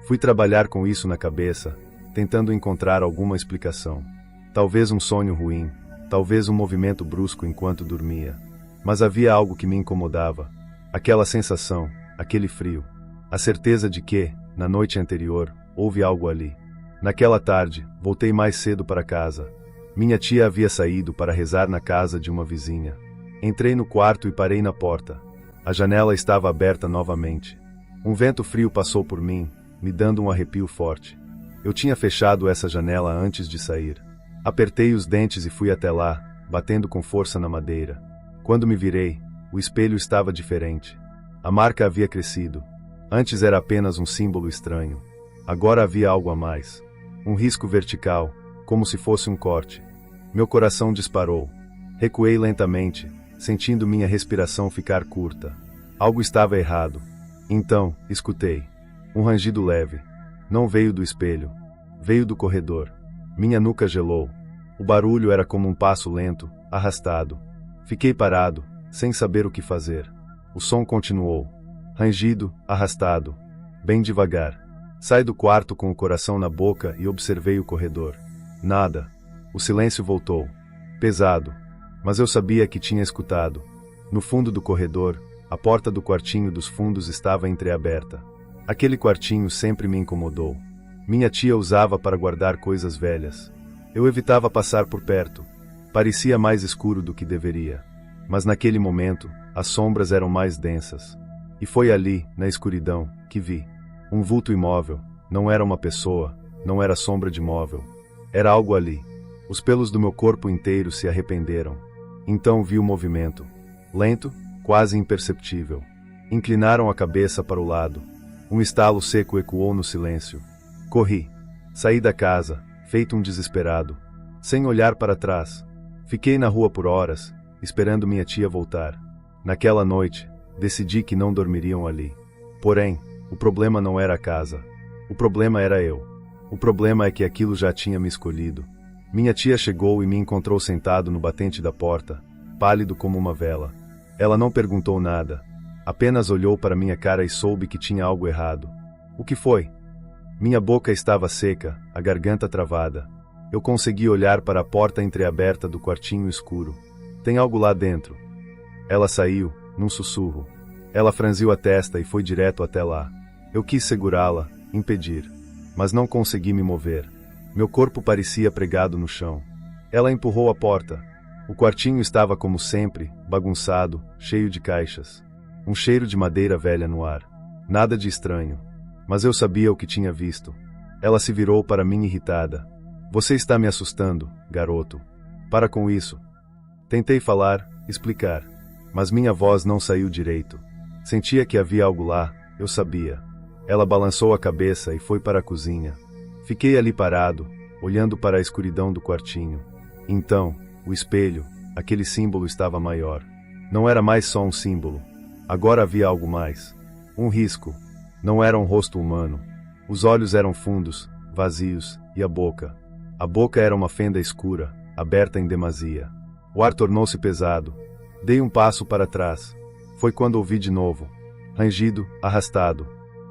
Fui trabalhar com isso na cabeça, tentando encontrar alguma explicação. Talvez um sonho ruim, talvez um movimento brusco enquanto dormia. Mas havia algo que me incomodava. Aquela sensação, aquele frio. A certeza de que, na noite anterior, houve algo ali. Naquela tarde, voltei mais cedo para casa. Minha tia havia saído para rezar na casa de uma vizinha. Entrei no quarto e parei na porta. A janela estava aberta novamente. Um vento frio passou por mim, me dando um arrepio forte. Eu tinha fechado essa janela antes de sair. Apertei os dentes e fui até lá, batendo com força na madeira. Quando me virei, o espelho estava diferente. A marca havia crescido. Antes era apenas um símbolo estranho. Agora havia algo a mais. Um risco vertical, como se fosse um corte. Meu coração disparou. Recuei lentamente, sentindo minha respiração ficar curta. Algo estava errado. Então, escutei. Um rangido leve. Não veio do espelho. Veio do corredor. Minha nuca gelou. O barulho era como um passo lento, arrastado. Fiquei parado, sem saber o que fazer. O som continuou. Rangido, arrastado. Bem devagar. Saí do quarto com o coração na boca e observei o corredor. Nada. O silêncio voltou. Pesado. Mas eu sabia que tinha escutado. No fundo do corredor, a porta do quartinho dos fundos estava entreaberta. Aquele quartinho sempre me incomodou. Minha tia usava para guardar coisas velhas. Eu evitava passar por perto. Parecia mais escuro do que deveria. Mas naquele momento, as sombras eram mais densas. E foi ali, na escuridão, que vi. Um vulto imóvel. Não era uma pessoa, não era sombra de móvel. Era algo ali. Os pelos do meu corpo inteiro se arrependeram. Então vi o movimento. Lento, quase imperceptível. Inclinaram a cabeça para o lado. Um estalo seco ecoou no silêncio. Corri. Saí da casa, feito um desesperado. Sem olhar para trás. Fiquei na rua por horas, esperando minha tia voltar. Naquela noite, decidi que não dormiriam ali. Porém, o problema não era a casa. O problema era eu. O problema é que aquilo já tinha me escolhido. Minha tia chegou e me encontrou sentado no batente da porta, pálido como uma vela. Ela não perguntou nada. Apenas olhou para minha cara e soube que tinha algo errado. O que foi? Minha boca estava seca, a garganta travada. Eu consegui olhar para a porta entreaberta do quartinho escuro. Tem algo lá dentro. Ela saiu, num sussurro. Ela franziu a testa e foi direto até lá. Eu quis segurá-la, impedir. Mas não consegui me mover. Meu corpo parecia pregado no chão. Ela empurrou a porta. O quartinho estava como sempre, bagunçado, cheio de caixas. Um cheiro de madeira velha no ar. Nada de estranho. Mas eu sabia o que tinha visto. Ela se virou para mim irritada. Você está me assustando, garoto. Para com isso. Tentei falar, explicar. Mas minha voz não saiu direito. Sentia que havia algo lá, eu sabia. Ela balançou a cabeça e foi para a cozinha. Fiquei ali parado, olhando para a escuridão do quartinho. Então, o espelho, aquele símbolo estava maior. Não era mais só um símbolo. Agora havia algo mais. Um risco. Não era um rosto humano. Os olhos eram fundos, vazios, e a boca? A boca era uma fenda escura, aberta em demasia. O ar tornou-se pesado. Dei um passo para trás. Foi quando ouvi de novo. Rangido, arrastado.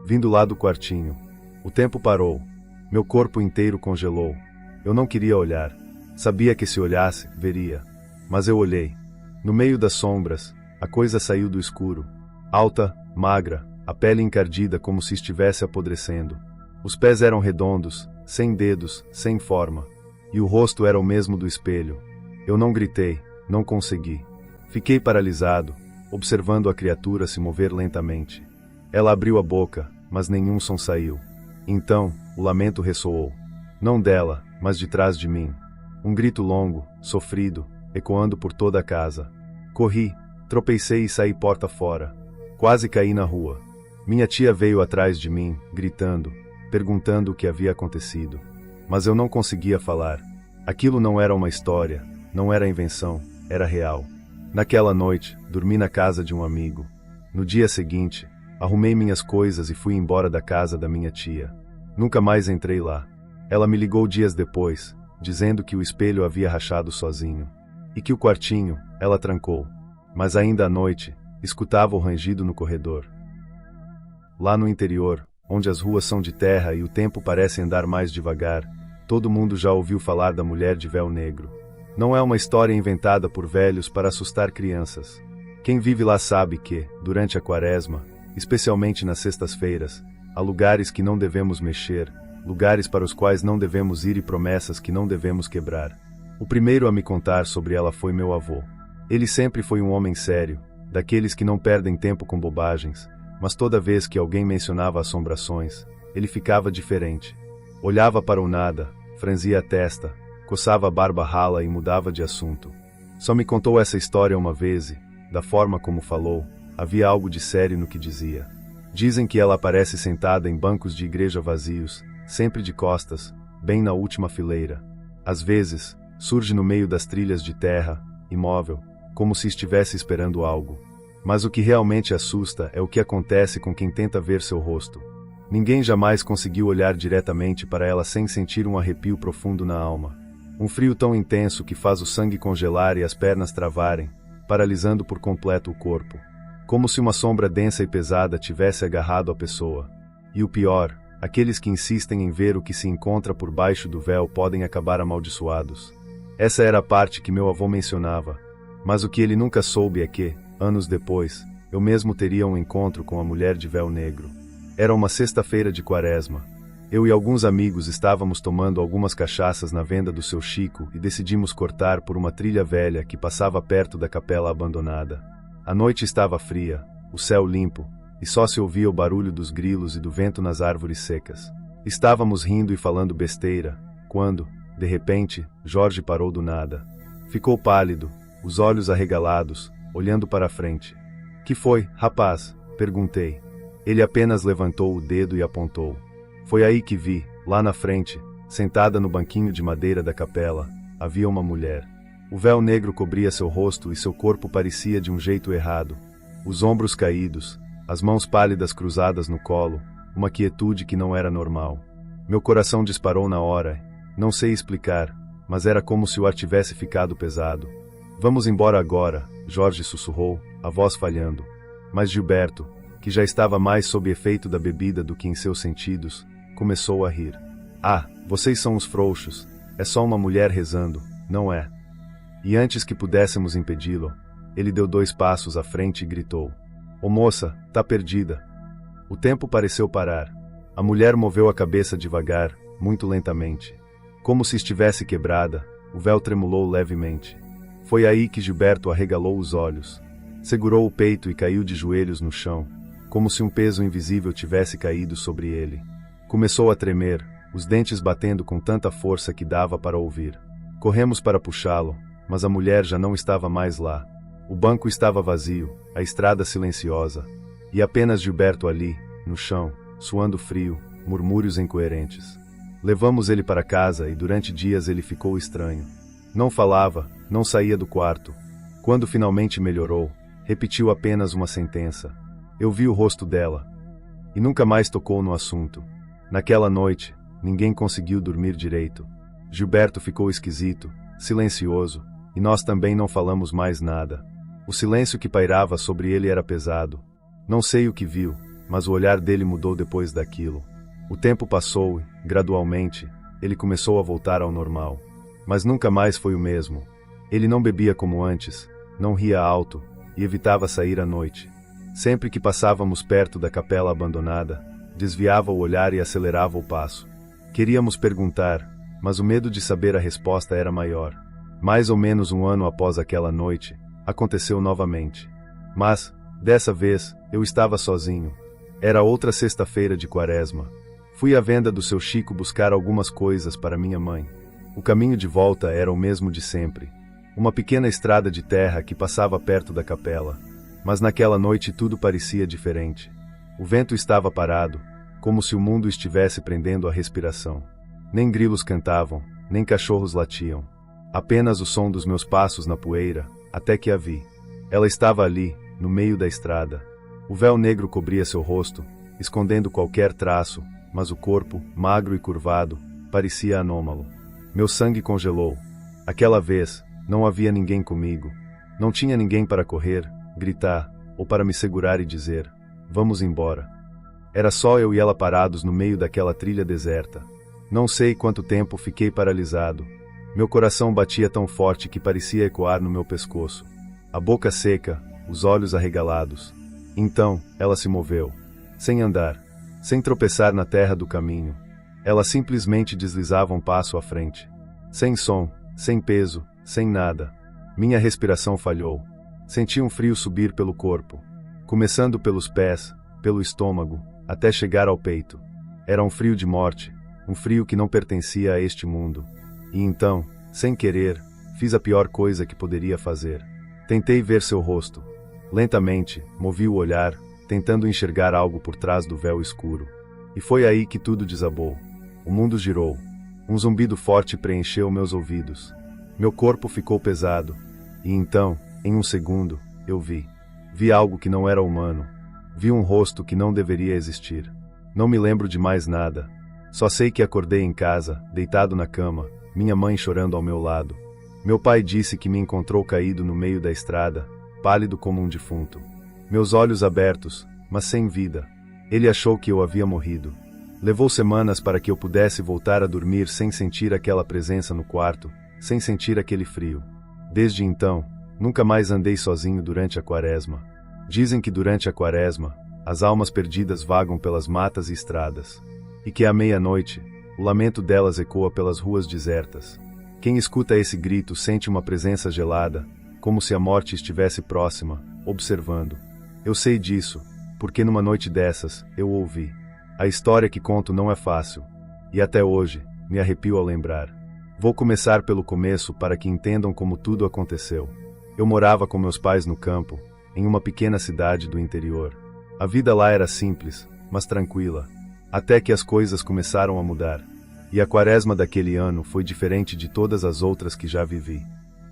Vindo lá do quartinho. O tempo parou. Meu corpo inteiro congelou. Eu não queria olhar. Sabia que se olhasse, veria. Mas eu olhei. No meio das sombras, a coisa saiu do escuro. Alta, magra, a pele encardida como se estivesse apodrecendo. Os pés eram redondos, sem dedos, sem forma. E o rosto era o mesmo do espelho. Eu não gritei, não consegui. Fiquei paralisado, observando a criatura se mover lentamente. Ela abriu a boca, mas nenhum som saiu. Então, o lamento ressoou. Não dela, mas de trás de mim. Um grito longo, sofrido, ecoando por toda a casa. Corri, tropecei e saí porta fora. Quase caí na rua. Minha tia veio atrás de mim, gritando, perguntando o que havia acontecido. Mas eu não conseguia falar. Aquilo não era uma história, não era invenção, era real. Naquela noite, dormi na casa de um amigo. No dia seguinte, arrumei minhas coisas e fui embora da casa da minha tia. Nunca mais entrei lá. Ela me ligou dias depois, dizendo que o espelho havia rachado sozinho. E que o quartinho, ela trancou. Mas ainda à noite, escutava o rangido no corredor. Lá no interior, onde as ruas são de terra e o tempo parece andar mais devagar, todo mundo já ouviu falar da mulher de véu negro. Não é uma história inventada por velhos para assustar crianças. Quem vive lá sabe que, durante a quaresma, especialmente nas sextas-feiras, há lugares que não devemos mexer, lugares para os quais não devemos ir e promessas que não devemos quebrar. O primeiro a me contar sobre ela foi meu avô. Ele sempre foi um homem sério, daqueles que não perdem tempo com bobagens, mas toda vez que alguém mencionava assombrações, ele ficava diferente. Olhava para o nada, franzia a testa, coçava a barba rala e mudava de assunto. Só me contou essa história uma vez e, da forma como falou, havia algo de sério no que dizia. Dizem que ela aparece sentada em bancos de igreja vazios, sempre de costas, bem na última fileira. Às vezes, surge no meio das trilhas de terra, imóvel, como se estivesse esperando algo. Mas o que realmente assusta é o que acontece com quem tenta ver seu rosto. Ninguém jamais conseguiu olhar diretamente para ela sem sentir um arrepio profundo na alma. Um frio tão intenso que faz o sangue congelar e as pernas travarem, paralisando por completo o corpo. Como se uma sombra densa e pesada tivesse agarrado a pessoa. E o pior, aqueles que insistem em ver o que se encontra por baixo do véu podem acabar amaldiçoados. Essa era a parte que meu avô mencionava. Mas o que ele nunca soube é que, anos depois, eu mesmo teria um encontro com a mulher de véu negro. Era uma sexta-feira de quaresma. Eu e alguns amigos estávamos tomando algumas cachaças na venda do seu Chico e decidimos cortar por uma trilha velha que passava perto da capela abandonada. A noite estava fria, o céu limpo, e só se ouvia o barulho dos grilos e do vento nas árvores secas. Estávamos rindo e falando besteira, quando, de repente, Jorge parou do nada. Ficou pálido, os olhos arregalados, olhando para a frente. Que foi, rapaz? Perguntei. Ele apenas levantou o dedo e apontou. Foi aí que vi, lá na frente, sentada no banquinho de madeira da capela, havia uma mulher. O véu negro cobria seu rosto e seu corpo parecia de um jeito errado. Os ombros caídos, as mãos pálidas cruzadas no colo, uma quietude que não era normal. Meu coração disparou na hora. Não sei explicar, mas era como se o ar tivesse ficado pesado. Vamos embora agora, Jorge sussurrou, a voz falhando. Mas Gilberto, que já estava mais sob efeito da bebida do que em seus sentidos, começou a rir. Ah, vocês são os frouxos. É só uma mulher rezando, não é? E antes que pudéssemos impedi-lo, ele deu 2 passos à frente e gritou. Ô moça, tá perdida. O tempo pareceu parar. A mulher moveu a cabeça devagar, muito lentamente. Como se estivesse quebrada, o véu tremulou levemente. Foi aí que Gilberto arregalou os olhos. Segurou o peito e caiu de joelhos no chão, como se um peso invisível tivesse caído sobre ele. Começou a tremer, os dentes batendo com tanta força que dava para ouvir. Corremos para puxá-lo, mas a mulher já não estava mais lá. O banco estava vazio, a estrada silenciosa, e apenas Gilberto ali, no chão, suando frio, murmúrios incoerentes. Levamos ele para casa e durante dias ele ficou estranho. Não falava, não saía do quarto. Quando finalmente melhorou, repetiu apenas uma sentença. Eu vi o rosto dela. e nunca mais tocou no assunto. Naquela noite, ninguém conseguiu dormir direito. Gilberto ficou esquisito, silencioso, e nós também não falamos mais nada. O silêncio que pairava sobre ele era pesado. Não sei o que viu, mas o olhar dele mudou depois daquilo. O tempo passou e, gradualmente, ele começou a voltar ao normal. Mas nunca mais foi o mesmo. Ele não bebia como antes, não ria alto e evitava sair à noite. Sempre que passávamos perto da capela abandonada, desviava o olhar e acelerava o passo. Queríamos perguntar, mas o medo de saber a resposta era maior. Mais ou menos um ano após aquela noite, aconteceu novamente. Mas, dessa vez, eu estava sozinho. Era outra sexta-feira de Quaresma. Fui à venda do seu Chico buscar algumas coisas para minha mãe. O caminho de volta era o mesmo de sempre. Uma pequena estrada de terra que passava perto da capela. Mas naquela noite tudo parecia diferente. O vento estava parado, como se o mundo estivesse prendendo a respiração. Nem grilos cantavam, nem cachorros latiam. Apenas o som dos meus passos na poeira, até que a vi. Ela estava ali, no meio da estrada. O véu negro cobria seu rosto, escondendo qualquer traço, mas o corpo, magro e curvado, parecia anômalo. Meu sangue congelou. Aquela vez, não havia ninguém comigo. Não tinha ninguém para correr, gritar, ou para me segurar e dizer, vamos embora. Era só eu e ela parados no meio daquela trilha deserta. Não sei quanto tempo fiquei paralisado. Meu coração batia tão forte que parecia ecoar no meu pescoço. A boca seca, os olhos arregalados. Então, ela se moveu. Sem andar, sem tropeçar na terra do caminho. Ela simplesmente deslizava um passo à frente. Sem som, sem peso, sem nada. Minha respiração falhou. Senti um frio subir pelo corpo. Começando pelos pés, pelo estômago, até chegar ao peito. Era um frio de morte, um frio que não pertencia a este mundo. E então, sem querer, fiz a pior coisa que poderia fazer. Tentei ver seu rosto. Lentamente, movi o olhar, tentando enxergar algo por trás do véu escuro. E foi aí que tudo desabou. O mundo girou. Um zumbido forte preencheu meus ouvidos. Meu corpo ficou pesado. E então, em um segundo, eu vi. Vi algo que não era humano. Vi um rosto que não deveria existir. Não me lembro de mais nada. Só sei que acordei em casa, deitado na cama, minha mãe chorando ao meu lado. Meu pai disse que me encontrou caído no meio da estrada, pálido como um defunto. Meus olhos abertos, mas sem vida. Ele achou que eu havia morrido. Levou semanas para que eu pudesse voltar a dormir sem sentir aquela presença no quarto, sem sentir aquele frio. Desde então, nunca mais andei sozinho durante a Quaresma. Dizem que durante a Quaresma, as almas perdidas vagam pelas matas e estradas. E que à meia-noite, o lamento delas ecoa pelas ruas desertas. Quem escuta esse grito sente uma presença gelada, como se a morte estivesse próxima, observando. Eu sei disso, porque numa noite dessas, eu ouvi. A história que conto não é fácil. E até hoje, me arrepio ao lembrar. Vou começar pelo começo para que entendam como tudo aconteceu. Eu morava com meus pais no campo, em uma pequena cidade do interior. A vida lá era simples, mas tranquila. Até que as coisas começaram a mudar. E a Quaresma daquele ano foi diferente de todas as outras que já vivi.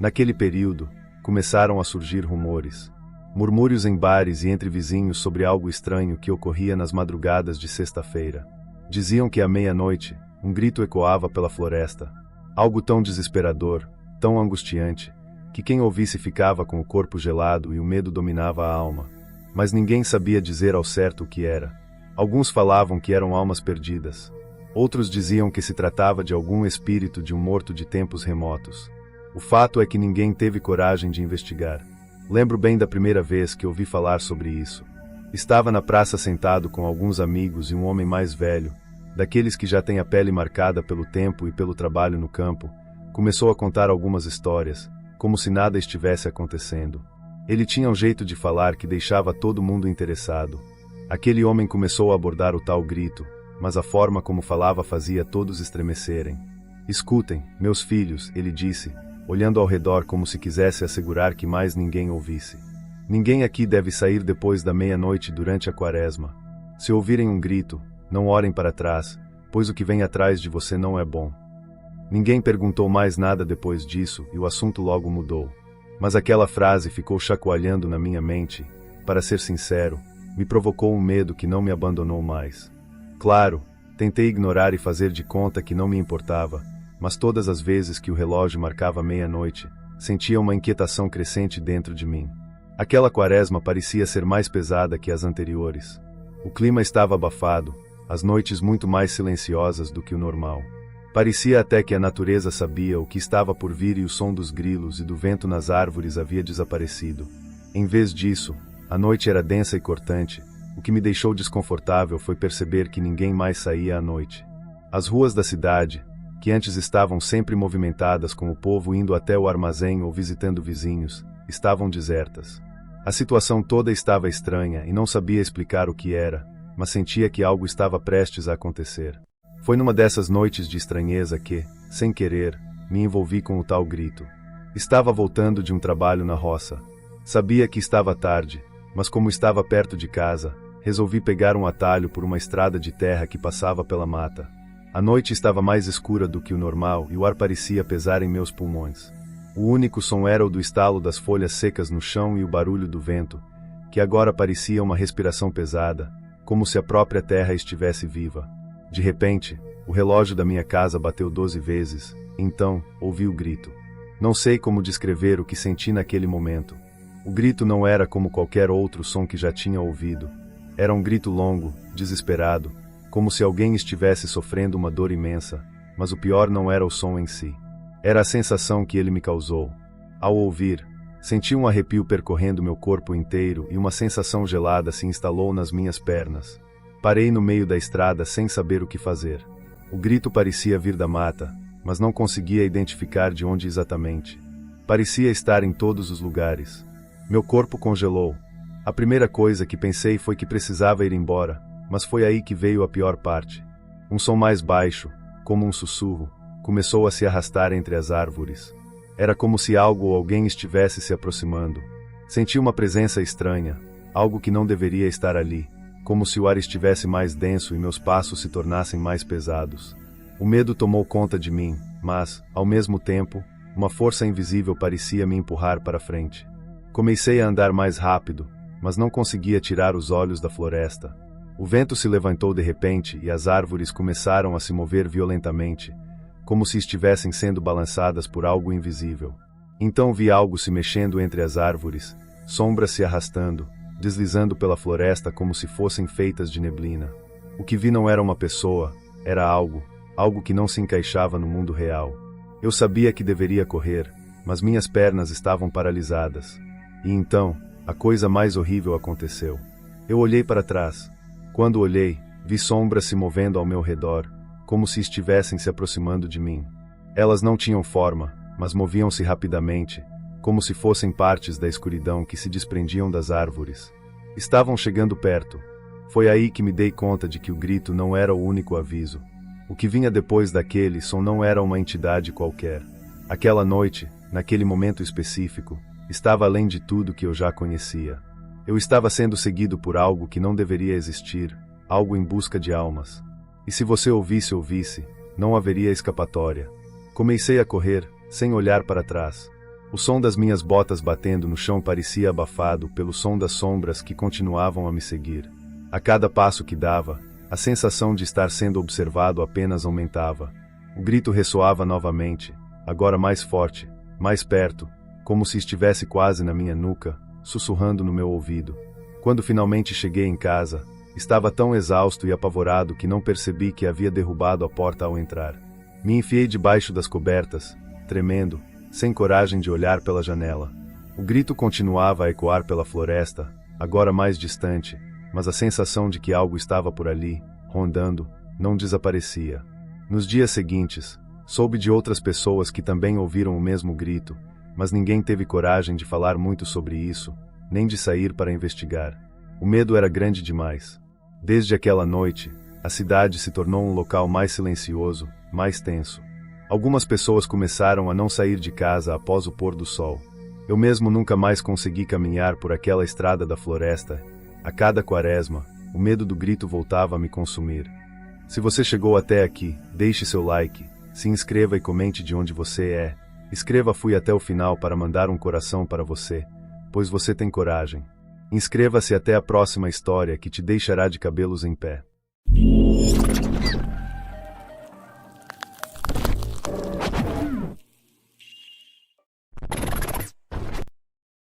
Naquele período, começaram a surgir rumores. Murmúrios em bares e entre vizinhos sobre algo estranho que ocorria nas madrugadas de sexta-feira. Diziam que à meia-noite, um grito ecoava pela floresta. Algo tão desesperador, tão angustiante, que quem ouvisse ficava com o corpo gelado e o medo dominava a alma. Mas ninguém sabia dizer ao certo o que era. Alguns falavam que eram almas perdidas. Outros diziam que se tratava de algum espírito de um morto de tempos remotos. O fato é que ninguém teve coragem de investigar. Lembro bem da primeira vez que ouvi falar sobre isso. Estava na praça sentado com alguns amigos e um homem mais velho, daqueles que já têm a pele marcada pelo tempo e pelo trabalho no campo, começou a contar algumas histórias, como se nada estivesse acontecendo. Ele tinha um jeito de falar que deixava todo mundo interessado. Aquele homem começou a abordar o tal grito, mas a forma como falava fazia todos estremecerem. Escutem, meus filhos, ele disse, olhando ao redor como se quisesse assegurar que mais ninguém ouvisse. Ninguém aqui deve sair depois da meia-noite durante a Quaresma. Se ouvirem um grito, não olhem para trás, pois o que vem atrás de você não é bom. Ninguém perguntou mais nada depois disso e o assunto logo mudou. Mas aquela frase ficou chacoalhando na minha mente. Para ser sincero, me provocou um medo que não me abandonou mais. Claro, tentei ignorar e fazer de conta que não me importava, mas todas as vezes que o relógio marcava meia-noite, sentia uma inquietação crescente dentro de mim. Aquela quaresma parecia ser mais pesada que as anteriores. O clima estava abafado, as noites muito mais silenciosas do que o normal. Parecia até que a natureza sabia o que estava por vir e o som dos grilos e do vento nas árvores havia desaparecido. Em vez disso, a noite era densa e cortante. O que me deixou desconfortável foi perceber que ninguém mais saía à noite. As ruas da cidade, que antes estavam sempre movimentadas com o povo indo até o armazém ou visitando vizinhos, estavam desertas. A situação toda estava estranha e não sabia explicar o que era, mas sentia que algo estava prestes a acontecer. Foi numa dessas noites de estranheza que, sem querer, me envolvi com o tal grito. Estava voltando de um trabalho na roça. Sabia que estava tarde, mas como estava perto de casa, resolvi pegar um atalho por uma estrada de terra que passava pela mata. A noite estava mais escura do que o normal e o ar parecia pesar em meus pulmões. O único som era o do estalo das folhas secas no chão e o barulho do vento, que agora parecia uma respiração pesada, como se a própria terra estivesse viva. De repente, o relógio da minha casa bateu 12 vezes, então, ouvi o grito. Não sei como descrever o que senti naquele momento. O grito não era como qualquer outro som que já tinha ouvido. Era um grito longo, desesperado, como se alguém estivesse sofrendo uma dor imensa, mas o pior não era o som em si. Era a sensação que ele me causou. Ao ouvir, senti um arrepio percorrendo meu corpo inteiro e uma sensação gelada se instalou nas minhas pernas. Parei no meio da estrada sem saber o que fazer. O grito parecia vir da mata, mas não conseguia identificar de onde exatamente. Parecia estar em todos os lugares. Meu corpo congelou. A primeira coisa que pensei foi que precisava ir embora, mas foi aí que veio a pior parte. Um som mais baixo, como um sussurro, começou a se arrastar entre as árvores. Era como se algo ou alguém estivesse se aproximando. Senti uma presença estranha, algo que não deveria estar ali, como se o ar estivesse mais denso e meus passos se tornassem mais pesados. O medo tomou conta de mim, mas, ao mesmo tempo, uma força invisível parecia me empurrar para frente. Comecei a andar mais rápido, mas não conseguia tirar os olhos da floresta. O vento se levantou de repente e as árvores começaram a se mover violentamente, como se estivessem sendo balançadas por algo invisível. Então vi algo se mexendo entre as árvores, sombras se arrastando, deslizando pela floresta como se fossem feitas de neblina. O que vi não era uma pessoa, era algo que não se encaixava no mundo real. Eu sabia que deveria correr, mas minhas pernas estavam paralisadas. E então, a coisa mais horrível aconteceu. Eu olhei para trás. Quando olhei, vi sombras se movendo ao meu redor, como se estivessem se aproximando de mim. Elas não tinham forma, mas moviam-se rapidamente, como se fossem partes da escuridão que se desprendiam das árvores. Estavam chegando perto. Foi aí que me dei conta de que o grito não era o único aviso. O que vinha depois daquele som não era uma entidade qualquer. Aquela noite, naquele momento específico, estava além de tudo que eu já conhecia. Eu estava sendo seguido por algo que não deveria existir, algo em busca de almas. E se você ouvisse, não haveria escapatória. Comecei a correr, sem olhar para trás. O som das minhas botas batendo no chão parecia abafado pelo som das sombras que continuavam a me seguir. A cada passo que dava, a sensação de estar sendo observado apenas aumentava. O grito ressoava novamente, agora mais forte, mais perto, como se estivesse quase na minha nuca, sussurrando no meu ouvido. Quando finalmente cheguei em casa, estava tão exausto e apavorado que não percebi que havia derrubado a porta ao entrar. Me enfiei debaixo das cobertas, tremendo, sem coragem de olhar pela janela. O grito continuava a ecoar pela floresta, agora mais distante, mas a sensação de que algo estava por ali, rondando, não desaparecia. Nos dias seguintes, soube de outras pessoas que também ouviram o mesmo grito, mas ninguém teve coragem de falar muito sobre isso, nem de sair para investigar. O medo era grande demais. Desde aquela noite, a cidade se tornou um local mais silencioso, mais tenso. Algumas pessoas começaram a não sair de casa após o pôr do sol. Eu mesmo nunca mais consegui caminhar por aquela estrada da floresta. A cada quaresma, o medo do grito voltava a me consumir. Se você chegou até aqui, deixe seu like, se inscreva e comente de onde você é. Escreva "Fui até o final" para mandar um coração para você, pois você tem coragem. Inscreva-se até a próxima história que te deixará de cabelos em pé.